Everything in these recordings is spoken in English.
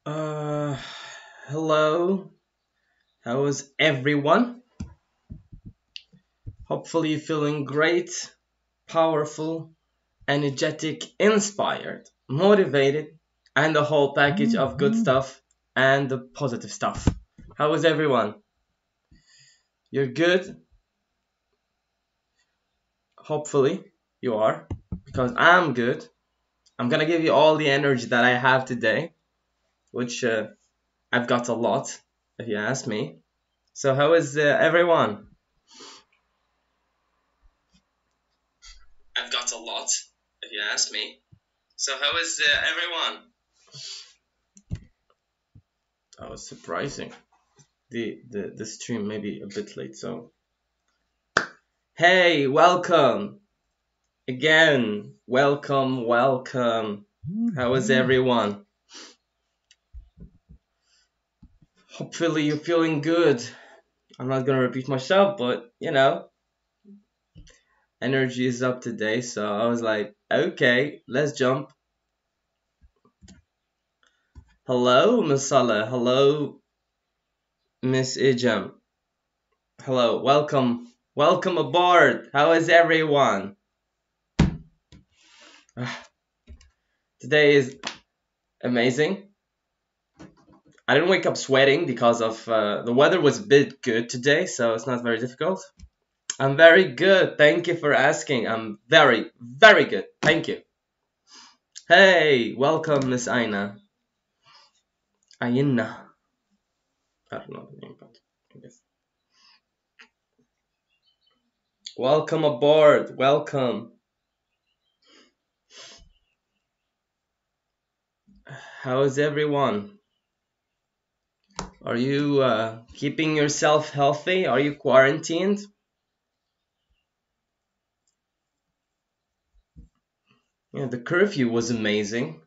Uh, Hello. How is everyone? Hopefully you're feeling great, powerful, energetic, inspired, motivated, and the whole package of good stuff and the positive stuff. How is everyone? You're good? Hopefully you are, because I'm good. I'm gonna give you all the energy that I have today, which I've got a lot, if you ask me. So how is everyone? I've got a lot, if you ask me. So how is everyone? That was surprising. The stream may be a bit late, so hey, welcome again. Welcome. How is everyone? Hopefully you're feeling good. I'm not gonna repeat myself, but energy is up today, so I was like, okay, let's jump. Hello, Miss Salah. Hello, Miss Ijam. Hello, welcome aboard. How is everyone? Today is amazing. I didn't wake up sweating because of the weather was a bit good today, so it's not very difficult. I'm very good. Thank you for asking. I'm very, very good. Thank you. Hey, welcome, Miss Aina. Aina. I don't know the name, but I guess. Welcome aboard. Welcome. How is everyone? Are you keeping yourself healthy? Are you quarantined? Yeah, the curfew was amazing.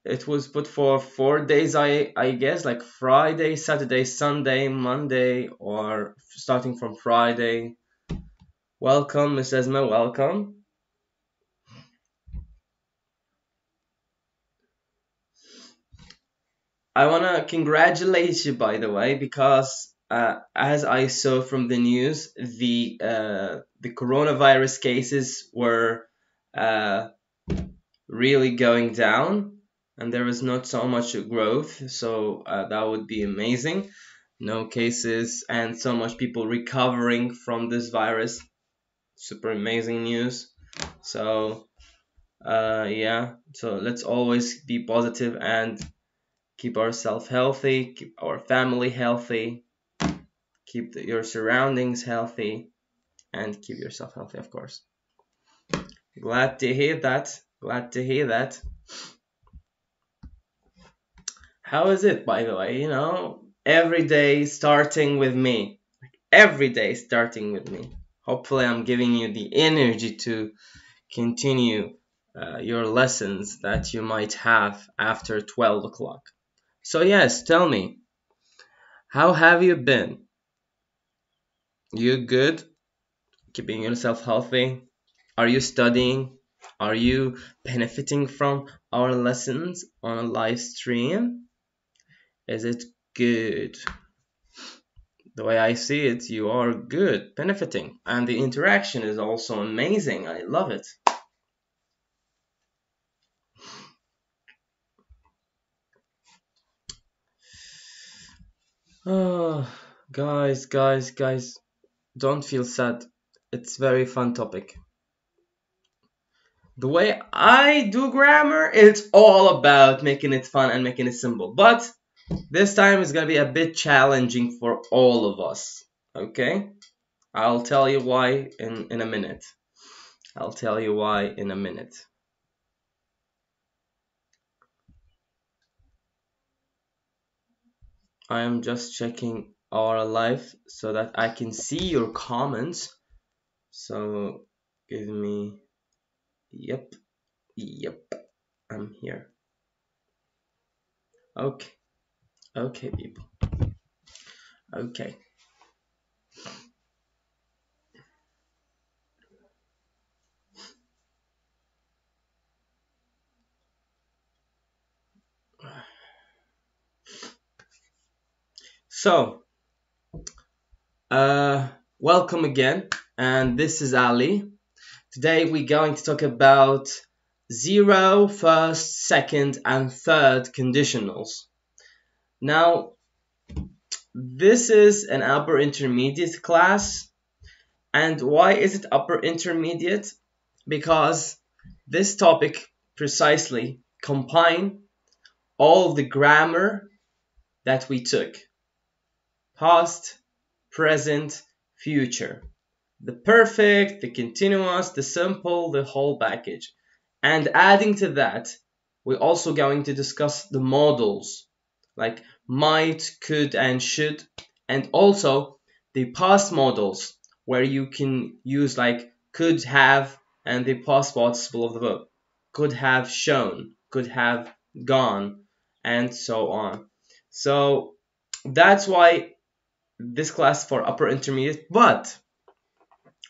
It was put for 4 days, I guess, like Friday, Saturday, Sunday, Monday, or starting from Friday. Welcome, Miss Esma, welcome. I want to congratulate you, by the way, because as I saw from the news, the coronavirus cases were really going down, and there was not so much growth, so that would be amazing. No cases and so much people recovering from this virus. Super amazing news. So yeah, so let's always be positive and keep ourselves healthy, keep our family healthy, keep your surroundings healthy, and keep yourself healthy, of course. Glad to hear that. How is it, by the way? Every day starting with me. Every day starting with me. Hopefully I'm giving you the energy to continue your lessons that you might have after 12 o'clock. So yes, tell me, how have you been? You good? Keeping yourself healthy? Are you studying? Are you benefiting from our lessons on a live stream? Is it good? The way I see it, you are good, benefiting. And the interaction is also amazing. I love it. Oh, guys, don't feel sad. It's very fun topic. The way I do grammar, it's all about making it fun and making it simple. But this time is gonna be a bit challenging for all of us. Okay? I'll tell you why in a minute. I am just checking our live so that I can see your comments. So give me, yep, I'm here. Okay, people. Okay. So, welcome again, and this is Ali. Today we're going to talk about 0, first, second, and third conditionals. Now, this is an upper intermediate class, and why is it upper intermediate? Because this topic precisely combines all the grammar that we took. Past, present, future. The perfect, the continuous, the simple, the whole package. And adding to that, we're also going to discuss the modals like might, could, and should, and also the past modals where you can use like could have and the past participle of the verb. Could have shown, could have gone, and so on. So that's why this class for upper intermediate. But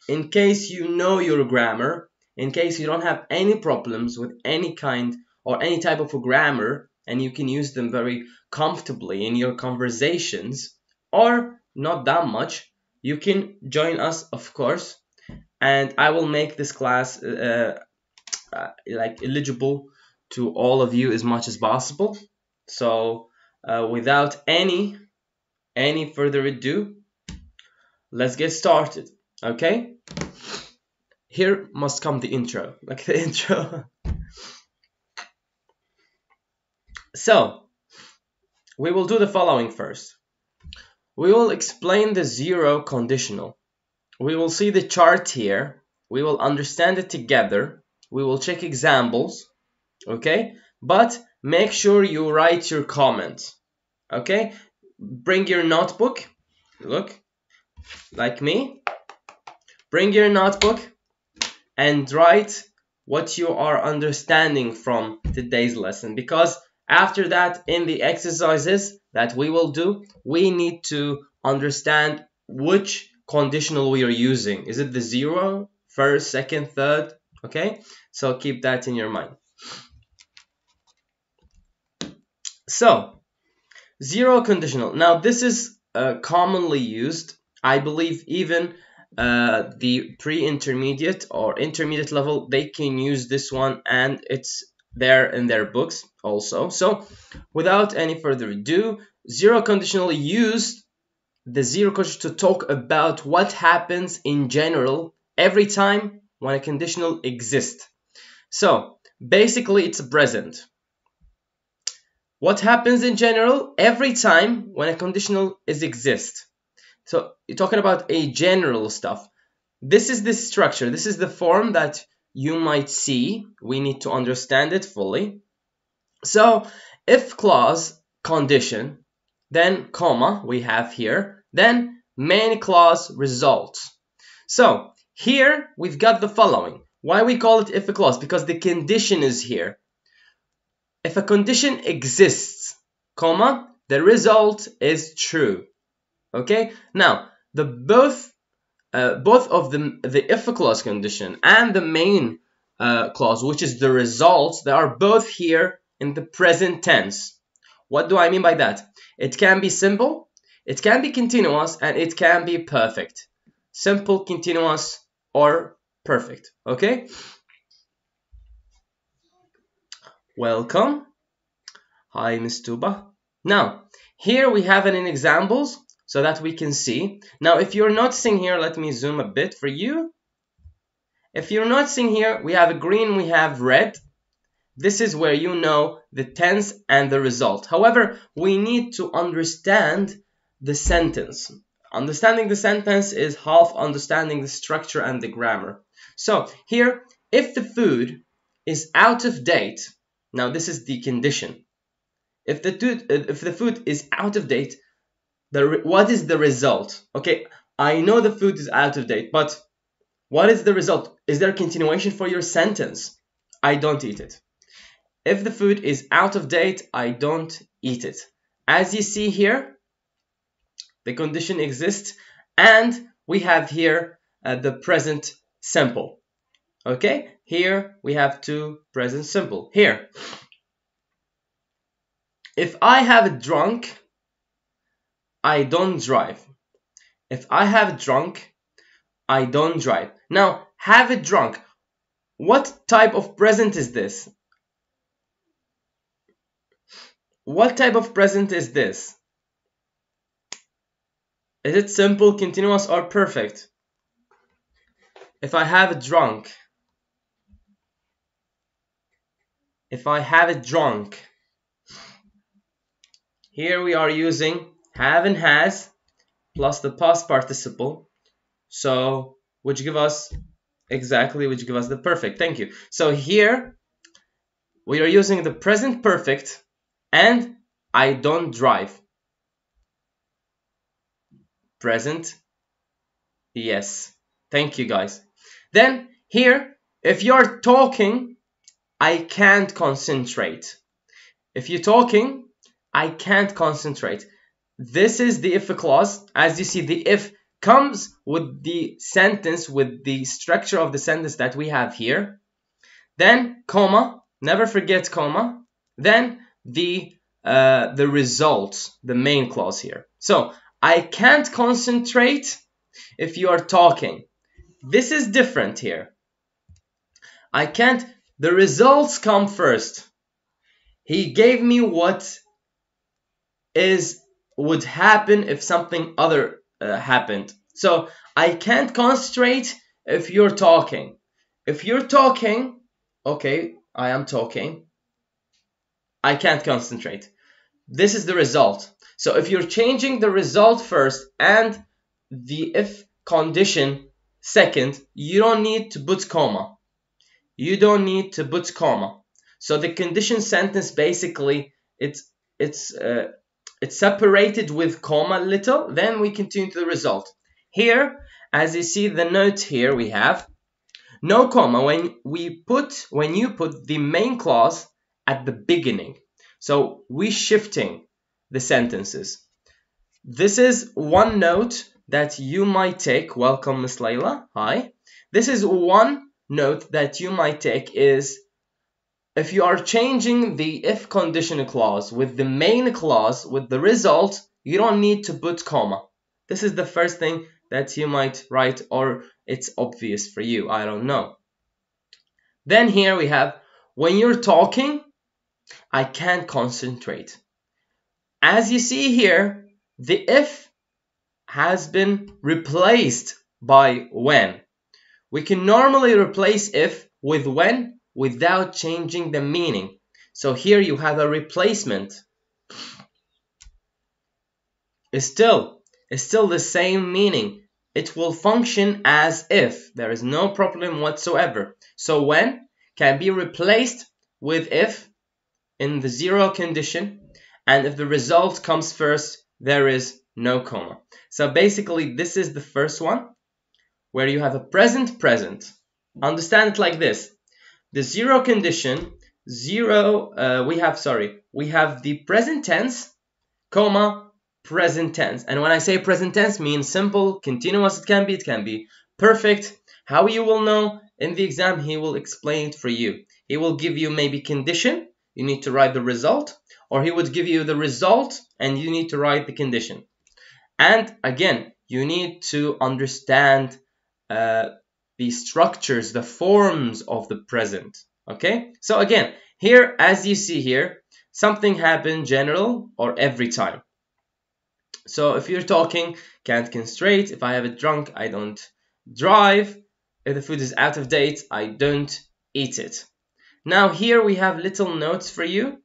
in case you know your grammar, in case you don't have any problems with any kind or any type of a grammar, and you can use them very comfortably in your conversations, or not that much, you can join us, of course, and I will make this class like eligible to all of you as much as possible. So without any further ado, let's get started. Okay, here must come the intro, like the intro. So we will do the following first. We will explain the 0 conditional. We will see the chart here. We will understand it together. We will check examples. Okay, but make sure you write your comments. Okay, bring your notebook. Look, like me. Bring your notebook and write what you are understanding from today's lesson, because after that, in the exercises that we will do, we need to understand which conditional we are using. Is it the 0, first, second, third? Okay, so keep that in your mind. So 0 conditional. Now this is commonly used, I believe. Even the pre-intermediate or intermediate level, they can use this one, and it's there in their books also. So without any further ado, 0 conditional used the 0 conditional to talk about what happens in general every time when a conditional exists. So basically it's a present. What happens in general every time when a conditional exists. So you're talking about a general stuff. This is the structure. This is the form that you might see. We need to understand it fully. So if clause, condition, then comma we have here, then main clause results. So here we've got the following. Why we call it if a clause? Because the condition is here. If a condition exists, comma, the result is true. Okay, now the both of the if a clause condition and the main clause, which is the results, they are both here in the present tense. What do I mean by that? It can be simple, it can be continuous, and it can be perfect. Simple, continuous, or perfect. Okay, welcome. Hi, Miss Tuba. Now here we have it in examples so that we can see. Now if you're not seeing here, let me zoom a bit for you. If you're not seeing here, we have a green, we have red. This is where you know the tense and the result. However, we need to understand the sentence. Understanding the sentence is half understanding the structure and the grammar. So here, if the food is out of date, now this is the condition. If the food is out of date, what is the result? Okay, I know the food is out of date, but what is the result? Is there a continuation for your sentence? I don't eat it. If the food is out of date, I don't eat it. As you see here, the condition exists, and we have here the present simple. Okay, here we have two present simple. Here, if I have drunk, I don't drive. If I have drunk, I don't drive. Now, have it drunk. What type of present is this? What type of present is this? Is it simple, continuous, or perfect? If I have it drunk. If I have it drunk. Here we are using have and has plus the past participle. So, which give us the perfect. Thank you. So here we are using the present perfect and I don't drive. Present. Yes. Thank you, guys. Then here, if you're talking, I can't concentrate. If you're talking, I can't concentrate. This is the if clause. As you see, the if comes with the sentence, with the structure of the sentence that we have here. Then comma, never forget comma. Then the result, the main clause here. So I can't concentrate if you are talking. This is different here. I can't. The results come first. He gave me what would happen if something other happened. So I can't concentrate if you're talking. If you're talking, okay, I am talking. I can't concentrate. This is the result. So if you're changing the result first and the if condition second, you don't need to put comma. You don't need to put comma. So the condition sentence basically it's separated with comma little, then we continue to the result. Here, as you see the note here, we have no comma when you put the main clause at the beginning. So we're shifting the sentences. This is one note that you might take. Welcome, Miss Layla. Hi. This is one note that you might take is if you are changing the if conditional clause with the main clause, with the result, you don't need to put comma. This is the first thing that you might write, or it's obvious for you. I don't know. Then here we have, when you're talking, I can't concentrate. As you see here, the if has been replaced by when. We can normally replace if with when without changing the meaning. So here you have a replacement. It's still the same meaning. It will function as if. There is no problem whatsoever. So when can be replaced with if in the zero condition, and if the result comes first, there is no comma. So basically this is the first one where you have a present. Understand it like this. The zero condition, we have the present tense, comma, present tense. And when I say present tense, means simple, continuous, it can be perfect. How you will know? In the exam, he will explain it for you. He will give you maybe condition, you need to write the result, or he would give you the result and you need to write the condition. And again, you need to understand the structures, the forms of the present. Okay, so again, here, as you see here, something happened general or every time. So if you're talking, can't concentrate. If I have it drunk, I don't drive. If the food is out of date, I don't eat it. Now here we have little notes for you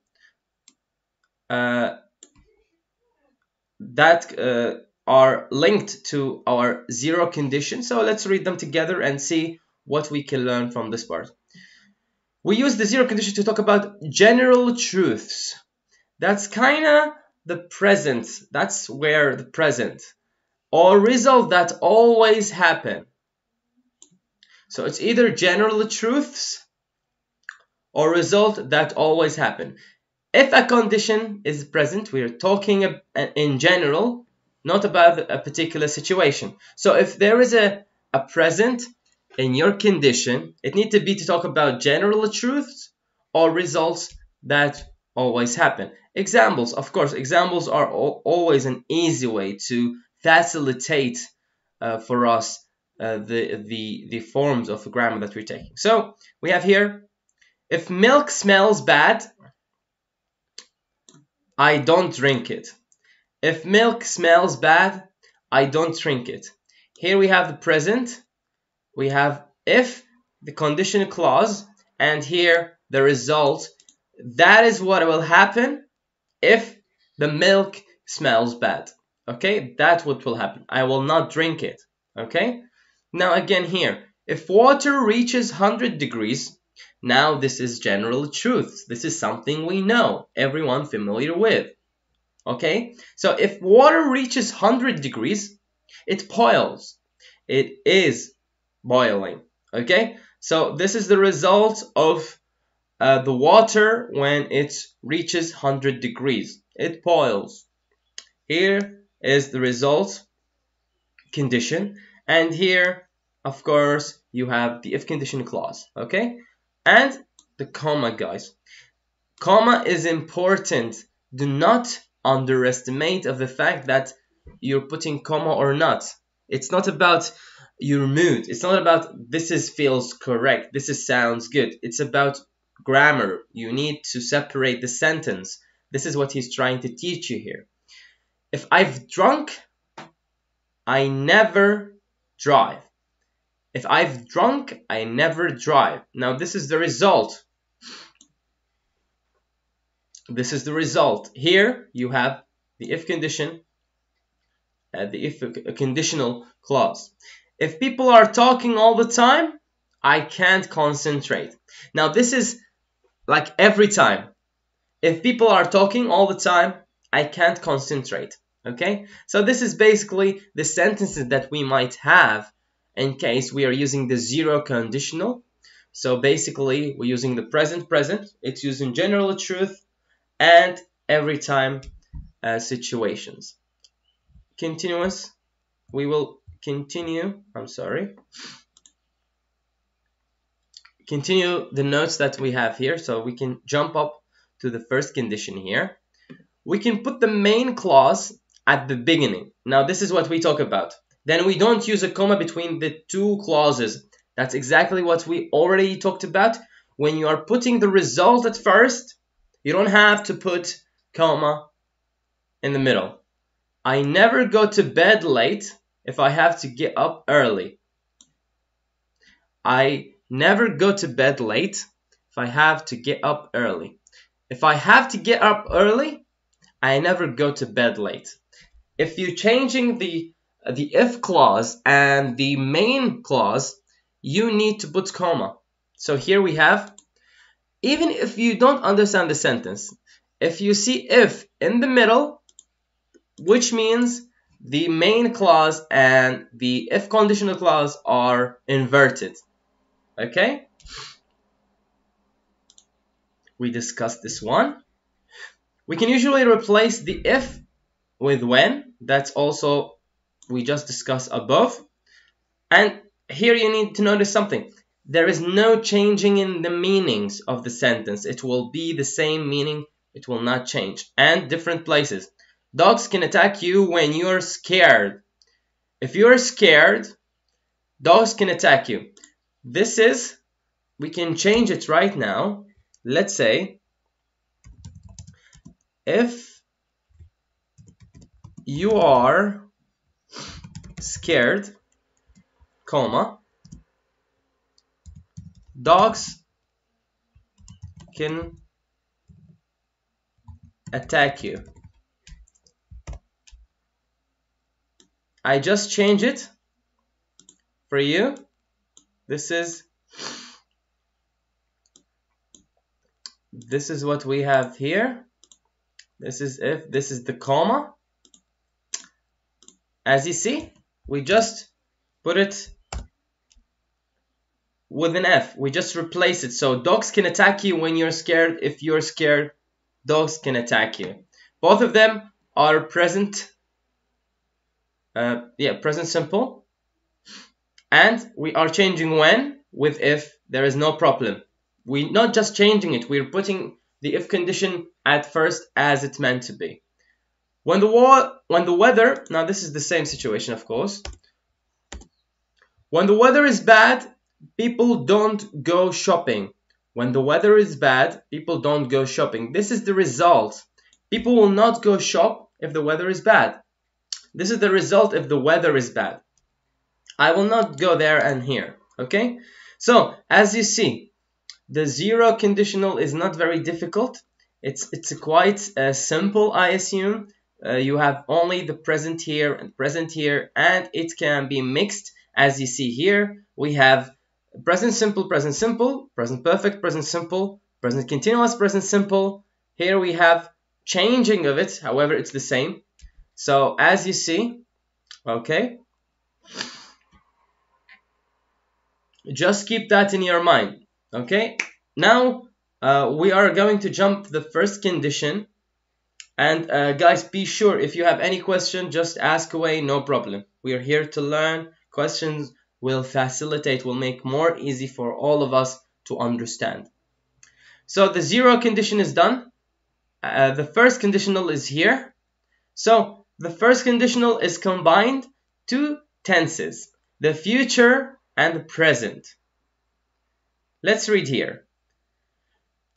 that are linked to our zero condition. So let's read them together and see what we can learn from this part. We use the zero condition to talk about general truths. That's kind of the present. That's where the present or result that always happen. So it's either general truths or result that always happen. If a condition is present, we are talking in general, not about a particular situation. So if there is a present in your condition, it needs to be to talk about general truths or results that always happen. Examples, of course, examples are always an easy way to facilitate for us the forms of grammar that we're taking. So we have here, if milk smells bad, I don't drink it. If milk smells bad, I don't drink it. Here we have the present, we have if, the conditional clause, and here the result. That is what will happen if the milk smells bad. Okay, that's what will happen. I will not drink it. Okay, now again here, if water reaches 100 degrees, now this is general truth. This is something we know, everyone familiar with. Okay, so if water reaches 100 degrees, it boils. It is boiling. Okay, so this is the result of the water when it reaches 100 degrees. It boils. Here is the result condition. And here, of course, you have the if condition clause. Okay, and the comma, guys. Comma is important. Do not underestimate of the fact that you're putting comma or not. It's not about your mood. It's not about feels correct. Sounds good. It's about grammar. You need to separate the sentence. This is what he's trying to teach you here. If I've drunk, I never drive. If I've drunk, I never drive. Now this is the result. This is the result. Here you have the if condition, the if conditional clause. If people are talking all the time, I can't concentrate. Now this is like every time. If people are talking all the time, I can't concentrate. Okay? So this is basically the sentences that we might have in case we are using the zero conditional. So basically we're using the present. It's using general truth and every time situations. Continuous. We will continue. Continue the notes that we have here. So we can jump up to the first condition here. We can put the main clause at the beginning. Now this is what we talk about. Then we don't use a comma between the two clauses. That's exactly what we already talked about. When you are putting the result at first, you don't have to put comma in the middle. I never go to bed late if I have to get up early. I never go to bed late if I have to get up early. If I have to get up early, I never go to bed late. If you're changing the if clause and the main clause, you need to put comma. So here we have, even if you don't understand the sentence, if you see if in the middle, which means the main clause and the if conditional clause are inverted. Okay? We discussed this one. We can usually replace the if with when. That's also we just discussed above. And here you need to notice something. There is no changing in the meanings of the sentence. It will be the same meaning. It will not change. And different places. Dogs can attack you when you're scared. If you're scared, dogs can attack you. This is, we can change it right now. Let's say, if you are scared, comma, dogs can attack you. I just change it for you. This is what we have here. This is if, this is the comma. As you see, we just put it with an F. We just replace it. So dogs can attack you when you're scared. If you're scared, dogs can attack you. Both of them are present. Present simple. And we are changing when with if. There is no problem. We're not just changing it. We're putting the if condition at first as it's meant to be. When the weather, now this is the same situation, of course. When the weather is bad, people don't go shopping. When the weather is bad, people don't go shopping. This is the result. People will not go shop if the weather is bad. This is the result if the weather is bad. I will not go there and here, okay? So, as you see, the zero conditional is not very difficult. It's quite simple, I assume. You have only the present here, and it can be mixed. As you see here, we have present simple, present perfect, present simple, present continuous, present simple. Here we have changing of it, however, it's the same. So, as you see, okay, just keep that in your mind, okay? Now, we are going to jump to the first condition. And guys, be sure if you have any question, just ask away, no problem. We are here to learn. Questions will facilitate, will make more easy for all of us to understand. So the zero condition is done. The first conditional is here. So the first conditional is combined two tenses, the future and the present. Let's read here.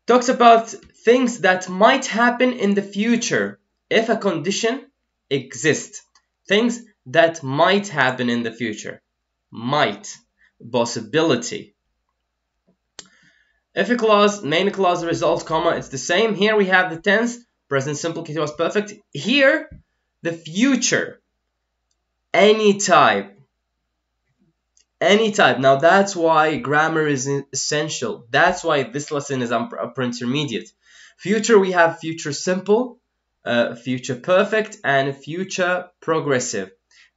Talks about things that might happen in the future if a condition exists. Things that might happen in the future. Might. Possibility. If a clause, main clause, result, comma, it's the same. Here we have the tense, present simple, continuous, perfect. Here, the future. Any type. Any type. Now that's why grammar is essential. That's why this lesson is upper intermediate. Future, we have future simple, future perfect, and future progressive.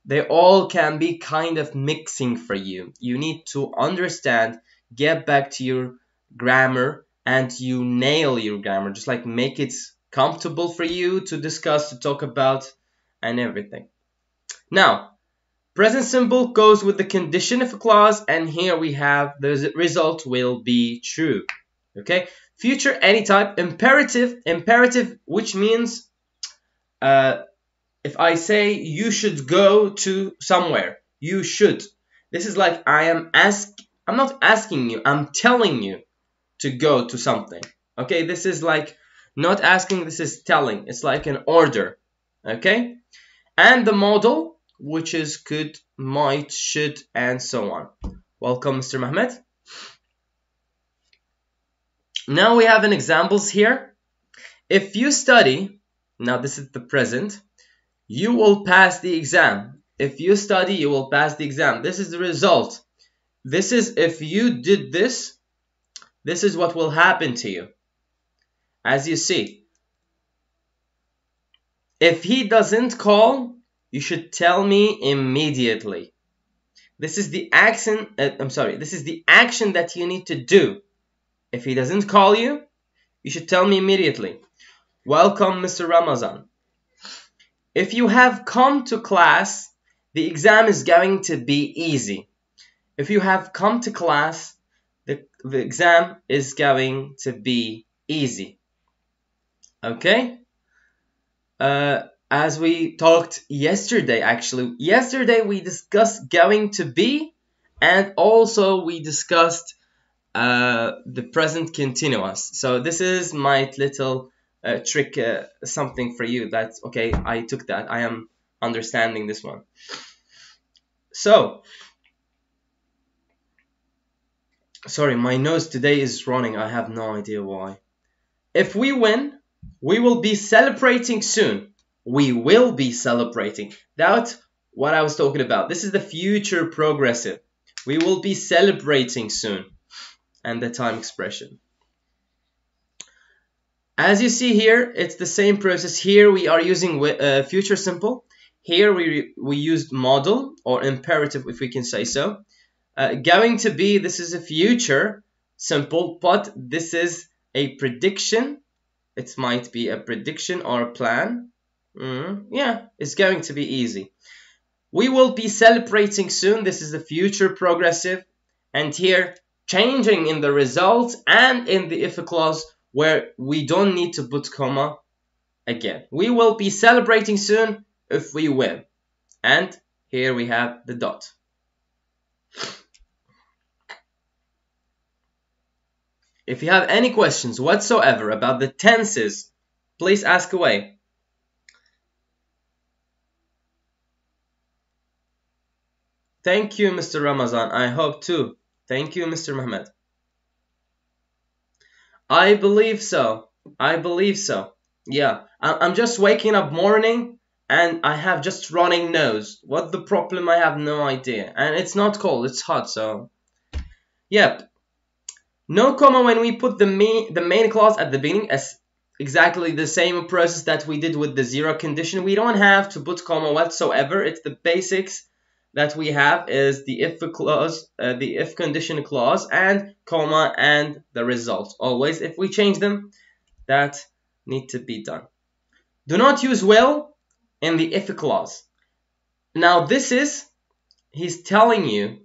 They all can be kind of mixing for you. You need to understand, get back to your grammar, and you nail your grammar. Just like make it comfortable for you to discuss, to talk about, and everything. Now, present simple goes with the condition of a clause, and here we have the result will be true. Okay? Future, any type. Imperative, which means if I say you should go to somewhere, you should. This is like I'm not asking you, I'm telling you to go to something. Okay? This is like not asking, this is telling. It's like an order. Okay? And the modal, which is could, might, should, and so on. Welcome, Mr. Mehmet. Now we have an examples here. If you study, now this is the present, you will pass the exam. If you study, you will pass the exam. This is the result. This is if you did this, this is what will happen to you. As you see, if he doesn't call, you should tell me immediately. This is the action. This is the action that you need to do. If he doesn't call you, you should tell me immediately. Welcome, Mr. Ramazan. If you have come to class, the exam is going to be easy. If you have come to class, the exam is going to be easy. Okay? As we talked yesterday, actually. Yesterday we discussed going to be, and also we discussed the present continuous. So this is my little trick, something for you. That's okay, I took that. I am understanding this one. So, sorry, my nose today is running. I have no idea why. If we win, we will be celebrating soon. We will be celebrating. That's what I was talking about. This is the future progressive. We will be celebrating soon. And the time expression. As you see here, it's the same process. Here we are using future simple. Here we used modal or imperative, if we can say so. Going to be, this is a future simple, but this is a prediction. It might be a prediction or a plan. Yeah, it's going to be easy. We will be celebrating soon. This is the future progressive. And here, changing in the result and in the if clause where we don't need to put comma again. We will be celebrating soon if we win. And here we have the dot. If you have any questions whatsoever about the tenses, please ask away. Thank you, Mr. Ramazan. I hope too. Thank you, Mr. Mehmet. I believe so. I believe so. Yeah, I'm just waking up morning and I have just running nose. What the problem? I have no idea. And it's not cold, it's hot, so... Yep. No comma when we put the main clause at the beginning, as exactly the same process that we did with the zero condition. We don't have to put comma whatsoever. It's the basics that we have is the if clause, the if condition clause, and comma and the result. Always, if we change them, that need to be done. Do not use will in the if clause. Now this is, he's telling you,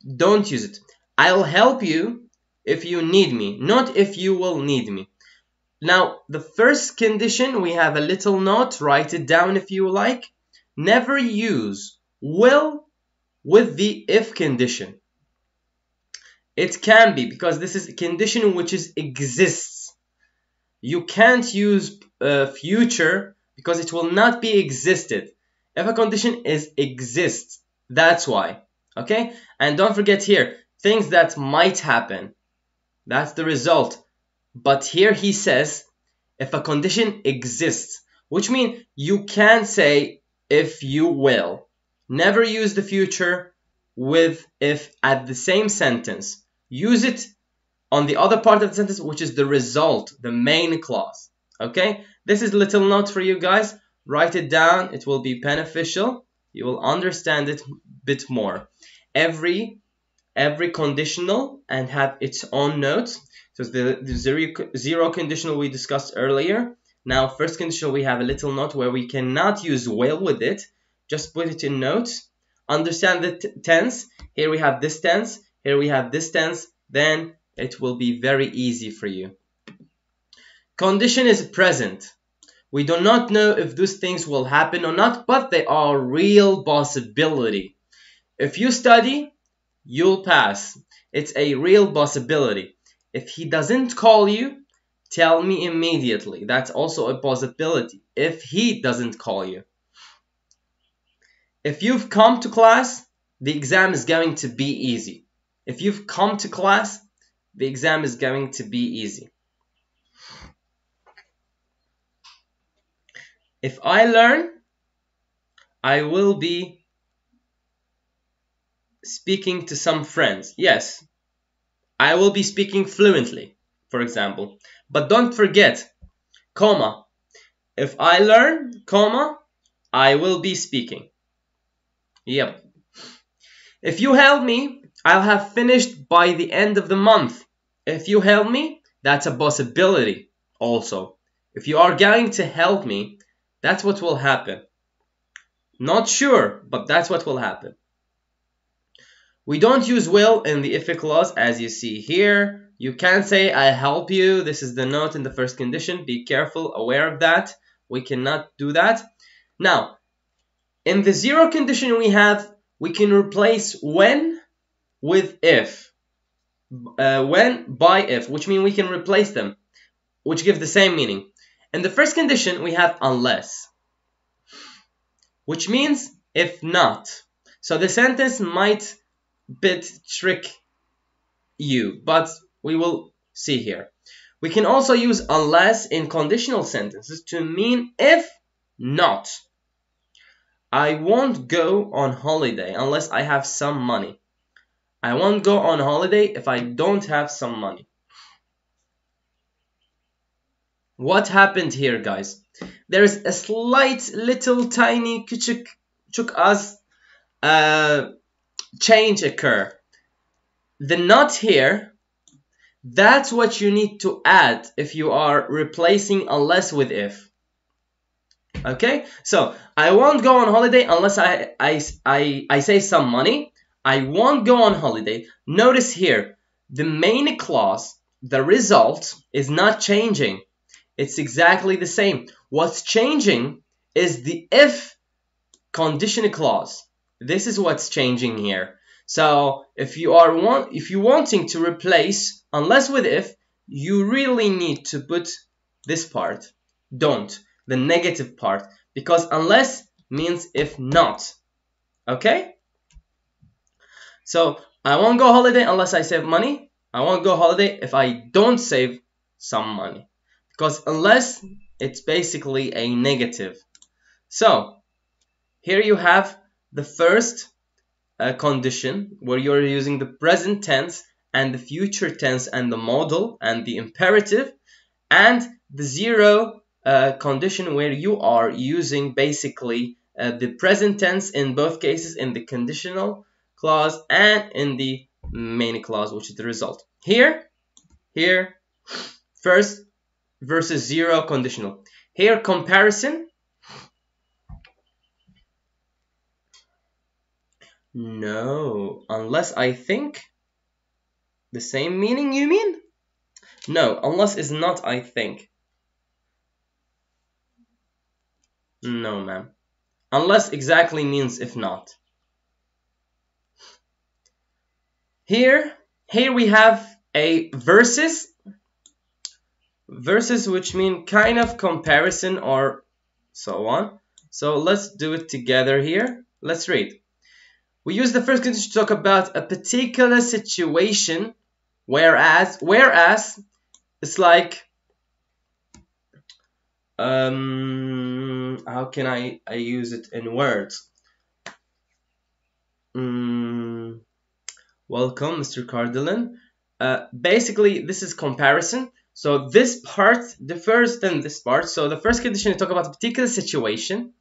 don't use it. I'll help you if you need me, not if you will need me. Now, the first condition, we have a little note, write it down if you like. Never use will with the if condition. It can be, because this is a condition which is exists. You can't use future because it will not be existed. If a condition is exists, that's why. Okay? And don't forget here, things that might happen. That's the result. But here he says, if a condition exists, which means you can say if you will. Never use the future with if at the same sentence. Use it on the other part of the sentence, which is the result, the main clause. Okay? This is a little note for you guys. Write it down. It will be beneficial. You will understand it a bit more. Every conditional and have its own notes. So the zero conditional we discussed earlier. Now, first conditional, we have a little note where we cannot use will with it. Just put it in notes. Understand the tense. Here we have this tense. Here we have this tense. Then it will be very easy for you. Condition is present. We do not know if those things will happen or not, but they are real possibility. If you study, you'll pass. It's a real possibility. If he doesn't call you, tell me immediately. That's also a possibility. If he doesn't call you. If you've come to class, the exam is going to be easy. If you've come to class, the exam is going to be easy. If I learn, I will be speaking to some friends. Yes, I will be speaking fluently, for example. But don't forget, comma. If I learn, comma, I will be speaking. Yep. If you help me, I'll have finished by the end of the month. If you help me, that's a possibility also. If you are going to help me, that's what will happen. Not sure, but that's what will happen. We don't use will in the if clause, as you see here. You can say, I help you. This is the note in the first condition. Be careful, aware of that. We cannot do that. Now, in the zero condition we can replace when with if. When by if, which means we can replace them, which give the same meaning. In the first condition, we have unless, which means if not. So the sentence might bit trick you, but we will see here. We can also use unless in conditional sentences to mean if not. I won't go on holiday unless I have some money. I won't go on holiday if I don't have some money. What happened here, guys? There is a slight little tiny küçük çok az change occur. The not here, that's what you need to add if you are replacing unless with if. Okay, so I won't go on holiday unless I save some money. I won't go on holiday. Notice here, the main clause, the result is not changing. It's exactly the same. What's changing is the if conditional clause. This is what's changing here. So if you are wanting to replace unless with if, you really need to put this part. Don't, the negative part, because unless means if not. Okay? So I won't go holiday unless I save money. I won't go holiday if I don't save some money. Because unless, it's basically a negative. So here you have the first condition where you're using the present tense and the future tense and the modal and the imperative, and the zero condition where you are using basically the present tense in both cases, in the conditional clause and in the main clause, which is the result. Here, first versus zero conditional. Here, comparison. No, unless I think. The same meaning, you mean? No, unless is not I think. No, ma'am. Unless exactly means if not. Here we have a versus. Versus, which mean kind of comparison or so on. So let's do it together here. Let's read. We use the first condition to talk about a particular situation, whereas it's like how can I use it in words? Welcome, Mr. Cardillan. Basically, this is comparison. So this part differs than this part. So the first condition to talk about a particular situation,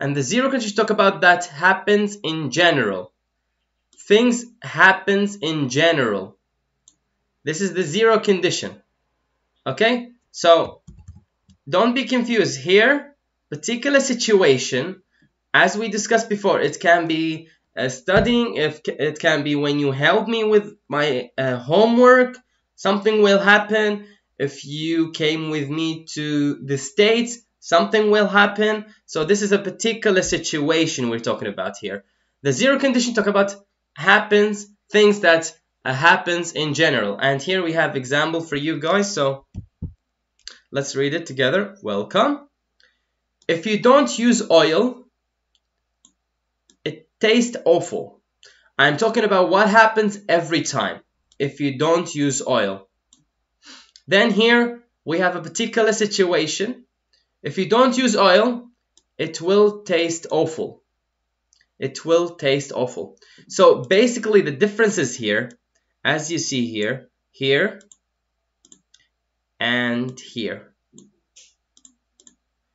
and the zero condition to talk about that happens in general. Things happens in general. This is the zero condition. Okay? So don't be confused here. Particular situation, as we discussed before, it can be studying, if it can be when you help me with my homework, something will happen. If you came with me to the States, something will happen. So this is a particular situation we're talking about here. The zero condition talk about happens, things that happens in general. And here we have example for you guys. So let's read it together. Welcome. If you don't use oil, it tastes awful. I'm talking about what happens every time if you don't use oil. Then here we have a particular situation. If you don't use oil, it will taste awful. It will taste awful. So basically the differences here, as you see here, here, and here.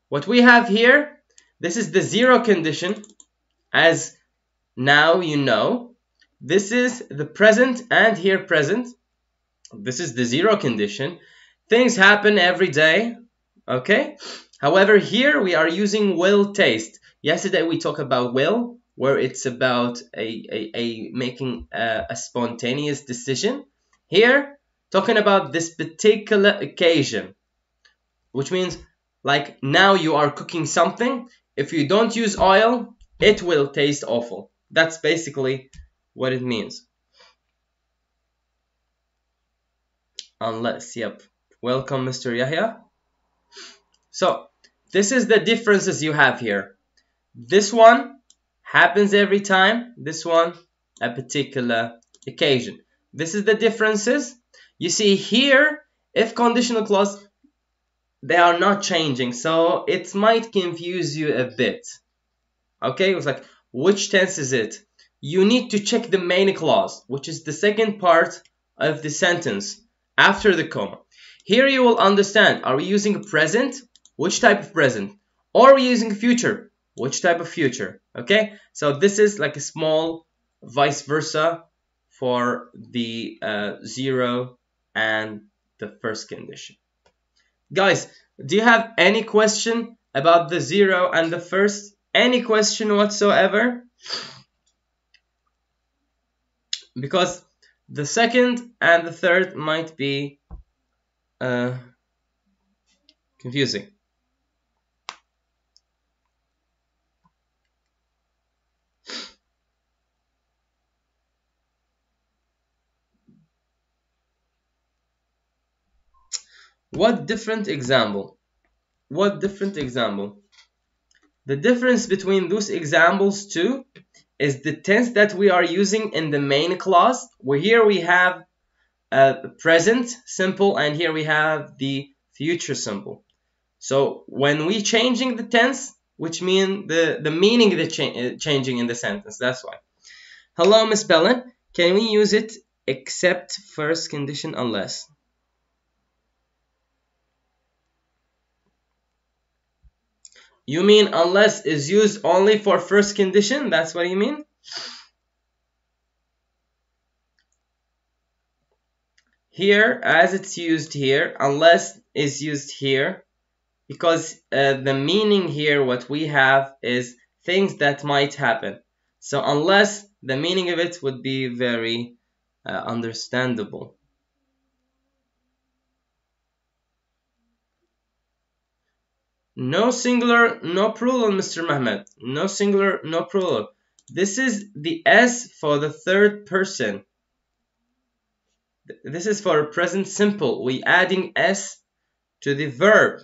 What we have here, this is the zero condition, as now you know. This is the present, and here present. This is the zero condition. Things happen every day, okay? However, here we are using will taste. Yesterday we talked about will, where it's about making a spontaneous decision. Here, talking about this particular occasion, which means like now you are cooking something. If you don't use oil, it will taste awful. That's basically what it means. Unless, yep. Welcome, Mr. Yahya. So, this is the differences you have here. This one happens every time. This one, a particular occasion. This is the differences. You see here, if conditional clause, they are not changing. So, it might confuse you a bit. Okay, it's like, which tense is it? You need to check the main clause, which is the second part of the sentence after the comma. Here you will understand, are we using present? Which type of present? Or are we using future? Which type of future? Okay, so this is like a small vice versa for the zero and the first condition. Guys, do you have any question about the zero and the first? Any question whatsoever? Because The second and the third might be confusing. What different example? What different example? The difference between those examples too is the tense that we are using in the main clause. Where here we have present simple and here we have the future simple. So when we changing the tense, which mean the meaning of the changing in the sentence, that's why. Hello, Miss Belen. Can we use it except first condition unless? You mean unless is used only for first condition? That's what you mean? Here, as it's used here, unless is used here because the meaning here, what we have is things that might happen. So unless, the meaning of it would be very understandable. No singular, no plural, Mr. Mehmet. No singular, no plural. This is the S for the third person. This is for present simple. We adding S to the verb.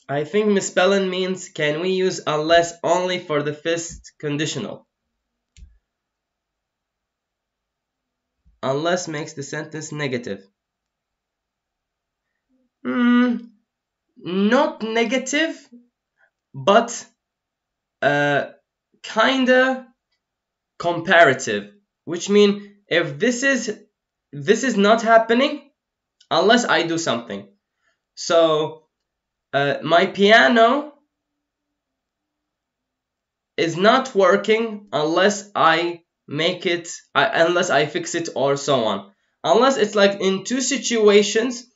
I think misspelling means can we use unless only for the first conditional? Unless makes the sentence negative. Not negative, but kinda comparative, which means if this is not happening unless I do something. So my piano is not working unless I make it, unless I fix it or so on. Unless it's like in two situations,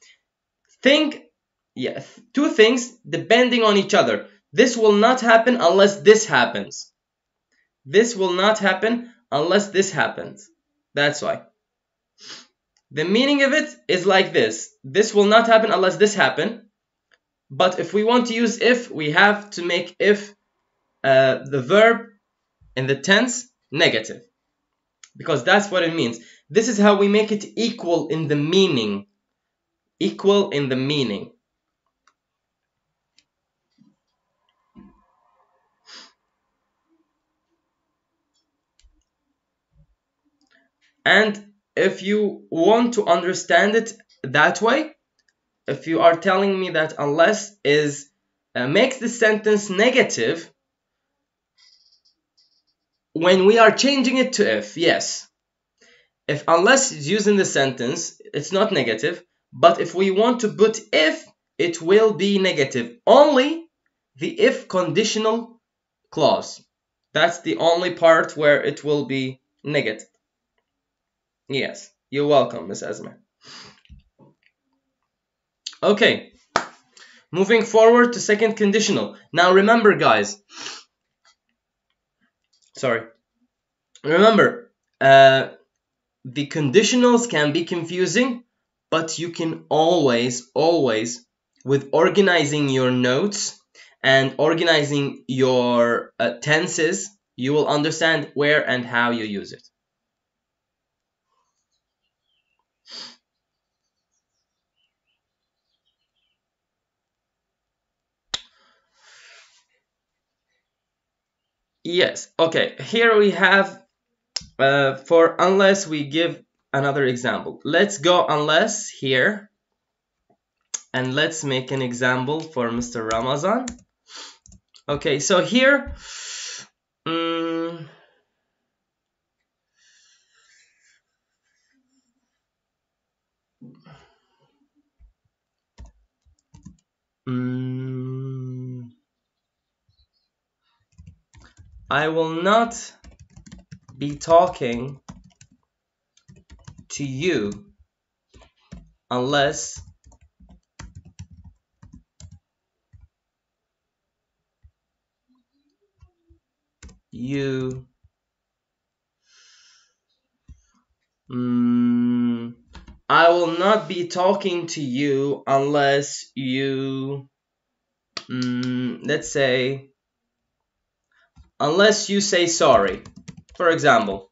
two things depending on each other. This will not happen unless this happens. This will not happen unless this happens. That's why. The meaning of it is like this. This will not happen unless this happens. But if we want to use if, we have to make if the verb in the tense negative. Because that's what it means. This is how we make it equal in the meaning. Equal in the meaning. And if you want to understand it that way, if you are telling me that unless is makes the sentence negative when we are changing it to if, yes. If unless is used in the sentence, it's not negative. But if we want to put if, it will be negative. Only the if conditional clause. That's the only part where it will be negative. Yes, you're welcome, Miss Esme. Okay, moving forward to second conditional. Now remember, guys. Sorry. Remember, the conditionals can be confusing, but you can always, with organizing your notes and organizing your tenses, you will understand where and how you use it. Yes, okay, here we have, for unless, we give another example. Let's go unless here, and let's make an example for Mr. Ramazan. Okay, so here, I will not be talking to you unless you I will not be talking to you unless you let's say unless you say sorry. For example,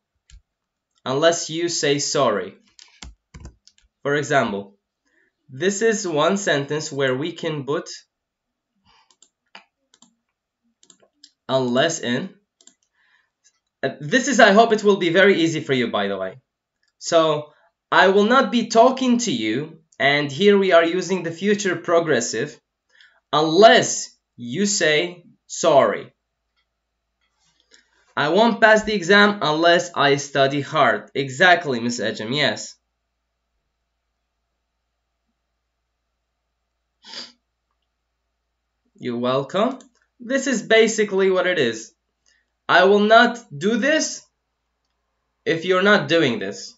unless you say sorry. For example, this is one sentence where we can put unless in. This is, I hope it will be very easy for you, by the way. So, I will not be talking to you, and here we are using the future progressive, unless you say sorry. I won't pass the exam unless I study hard. Exactly, Miss Ecem, yes. You're welcome. This is basically what it is. I will not do this if you're not doing this.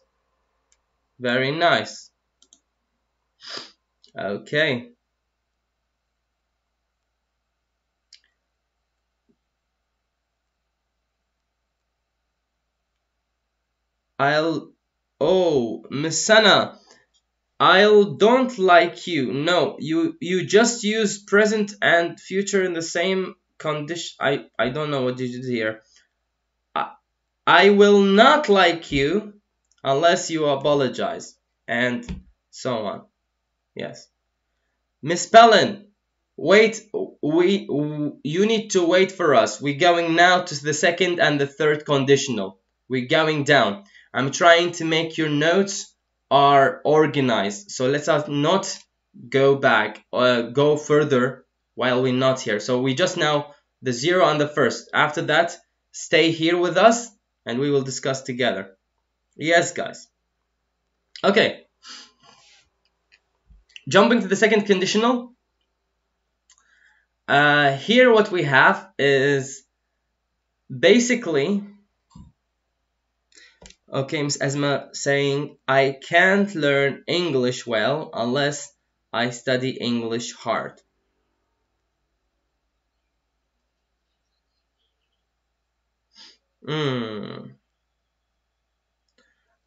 Very nice. Okay. Miss Sana, I'll don't like you. No, you just use present and future in the same condition. I don't know what you did here. I will not like you unless you apologize, and so on. Yes. Miss Pellin, wait, you need to wait for us. We're going now to the second and the third conditional. We're going down. I'm trying to make your notes are organized. So let's not go back or go further while we're not here. So we just now the 0 and the first. After that, stay here with us and we will discuss together. Yes, guys. Okay. Jumping to the second conditional. Here what we have is basically, okay, Ms. Esma saying, I can't learn English well unless I study English hard.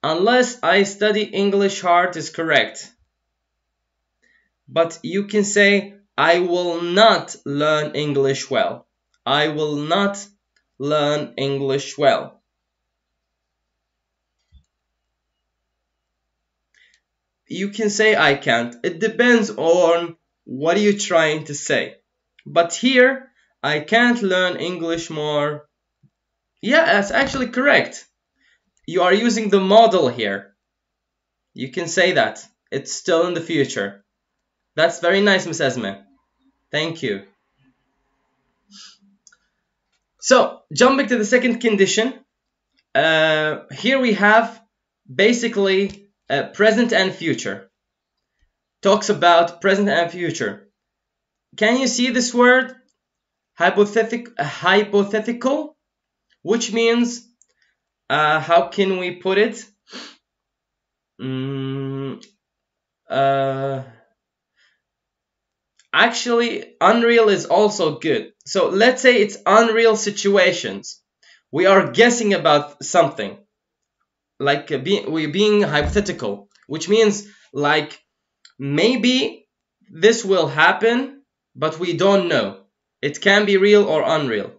Unless I study English hard is correct. But you can say, I will not learn English well. I will not learn English well. You can say I can't. It depends on what are you trying to say. But here, I can't learn English more. Yeah, that's actually correct. You are using the model here. You can say that. It's still in the future. That's very nice, Ms. Esme. Thank you. So, jumping to the second condition. Here we have basically present and future. Talks about present and future. Can you see this word? Hypothetical, which means, how can we put it? Actually, unreal is also good. So let's say it's unreal situations. We are guessing about something. Like we're being hypothetical, which means like maybe this will happen, but we don't know. It can be real or unreal.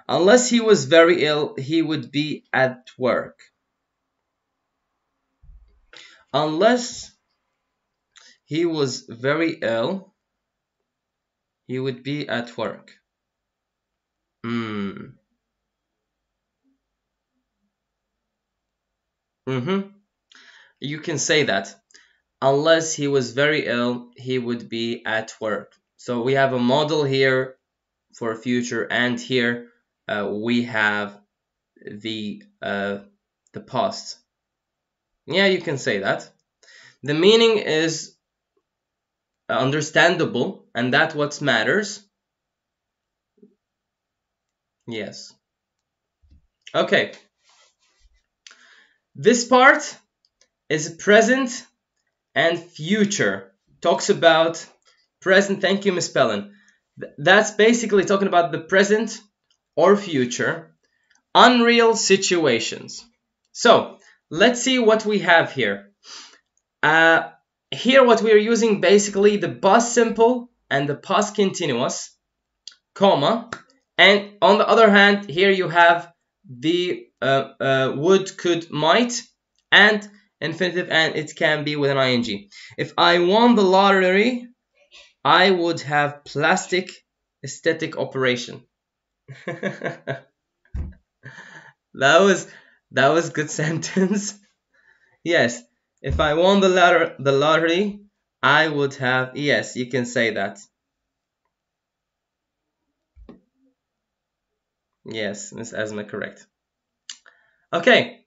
Unless he was very ill, he would be at work. Unless he was very ill, he would be at work. You can say that. Unless he was very ill, he would be at work. So we have a model here for future, and here we have the past. Yeah, you can say that. The meaning is understandable, and that's what matters. Yes. Okay. This part is present and future. Talks about present. Thank you, Miss Pellin. That's basically talking about the present or future, unreal situations. So let's see what we have here. Here what we are using basically the past simple and the past continuous, comma, and on the other hand here you have the would, could, might, and infinitive, and it can be with an ing. If I won the lottery, I would have plastic aesthetic operation. that was good sentence. Yes, if I won the lottery, I would have, yes, you can say that. Yes, Miss Asma, correct. Okay,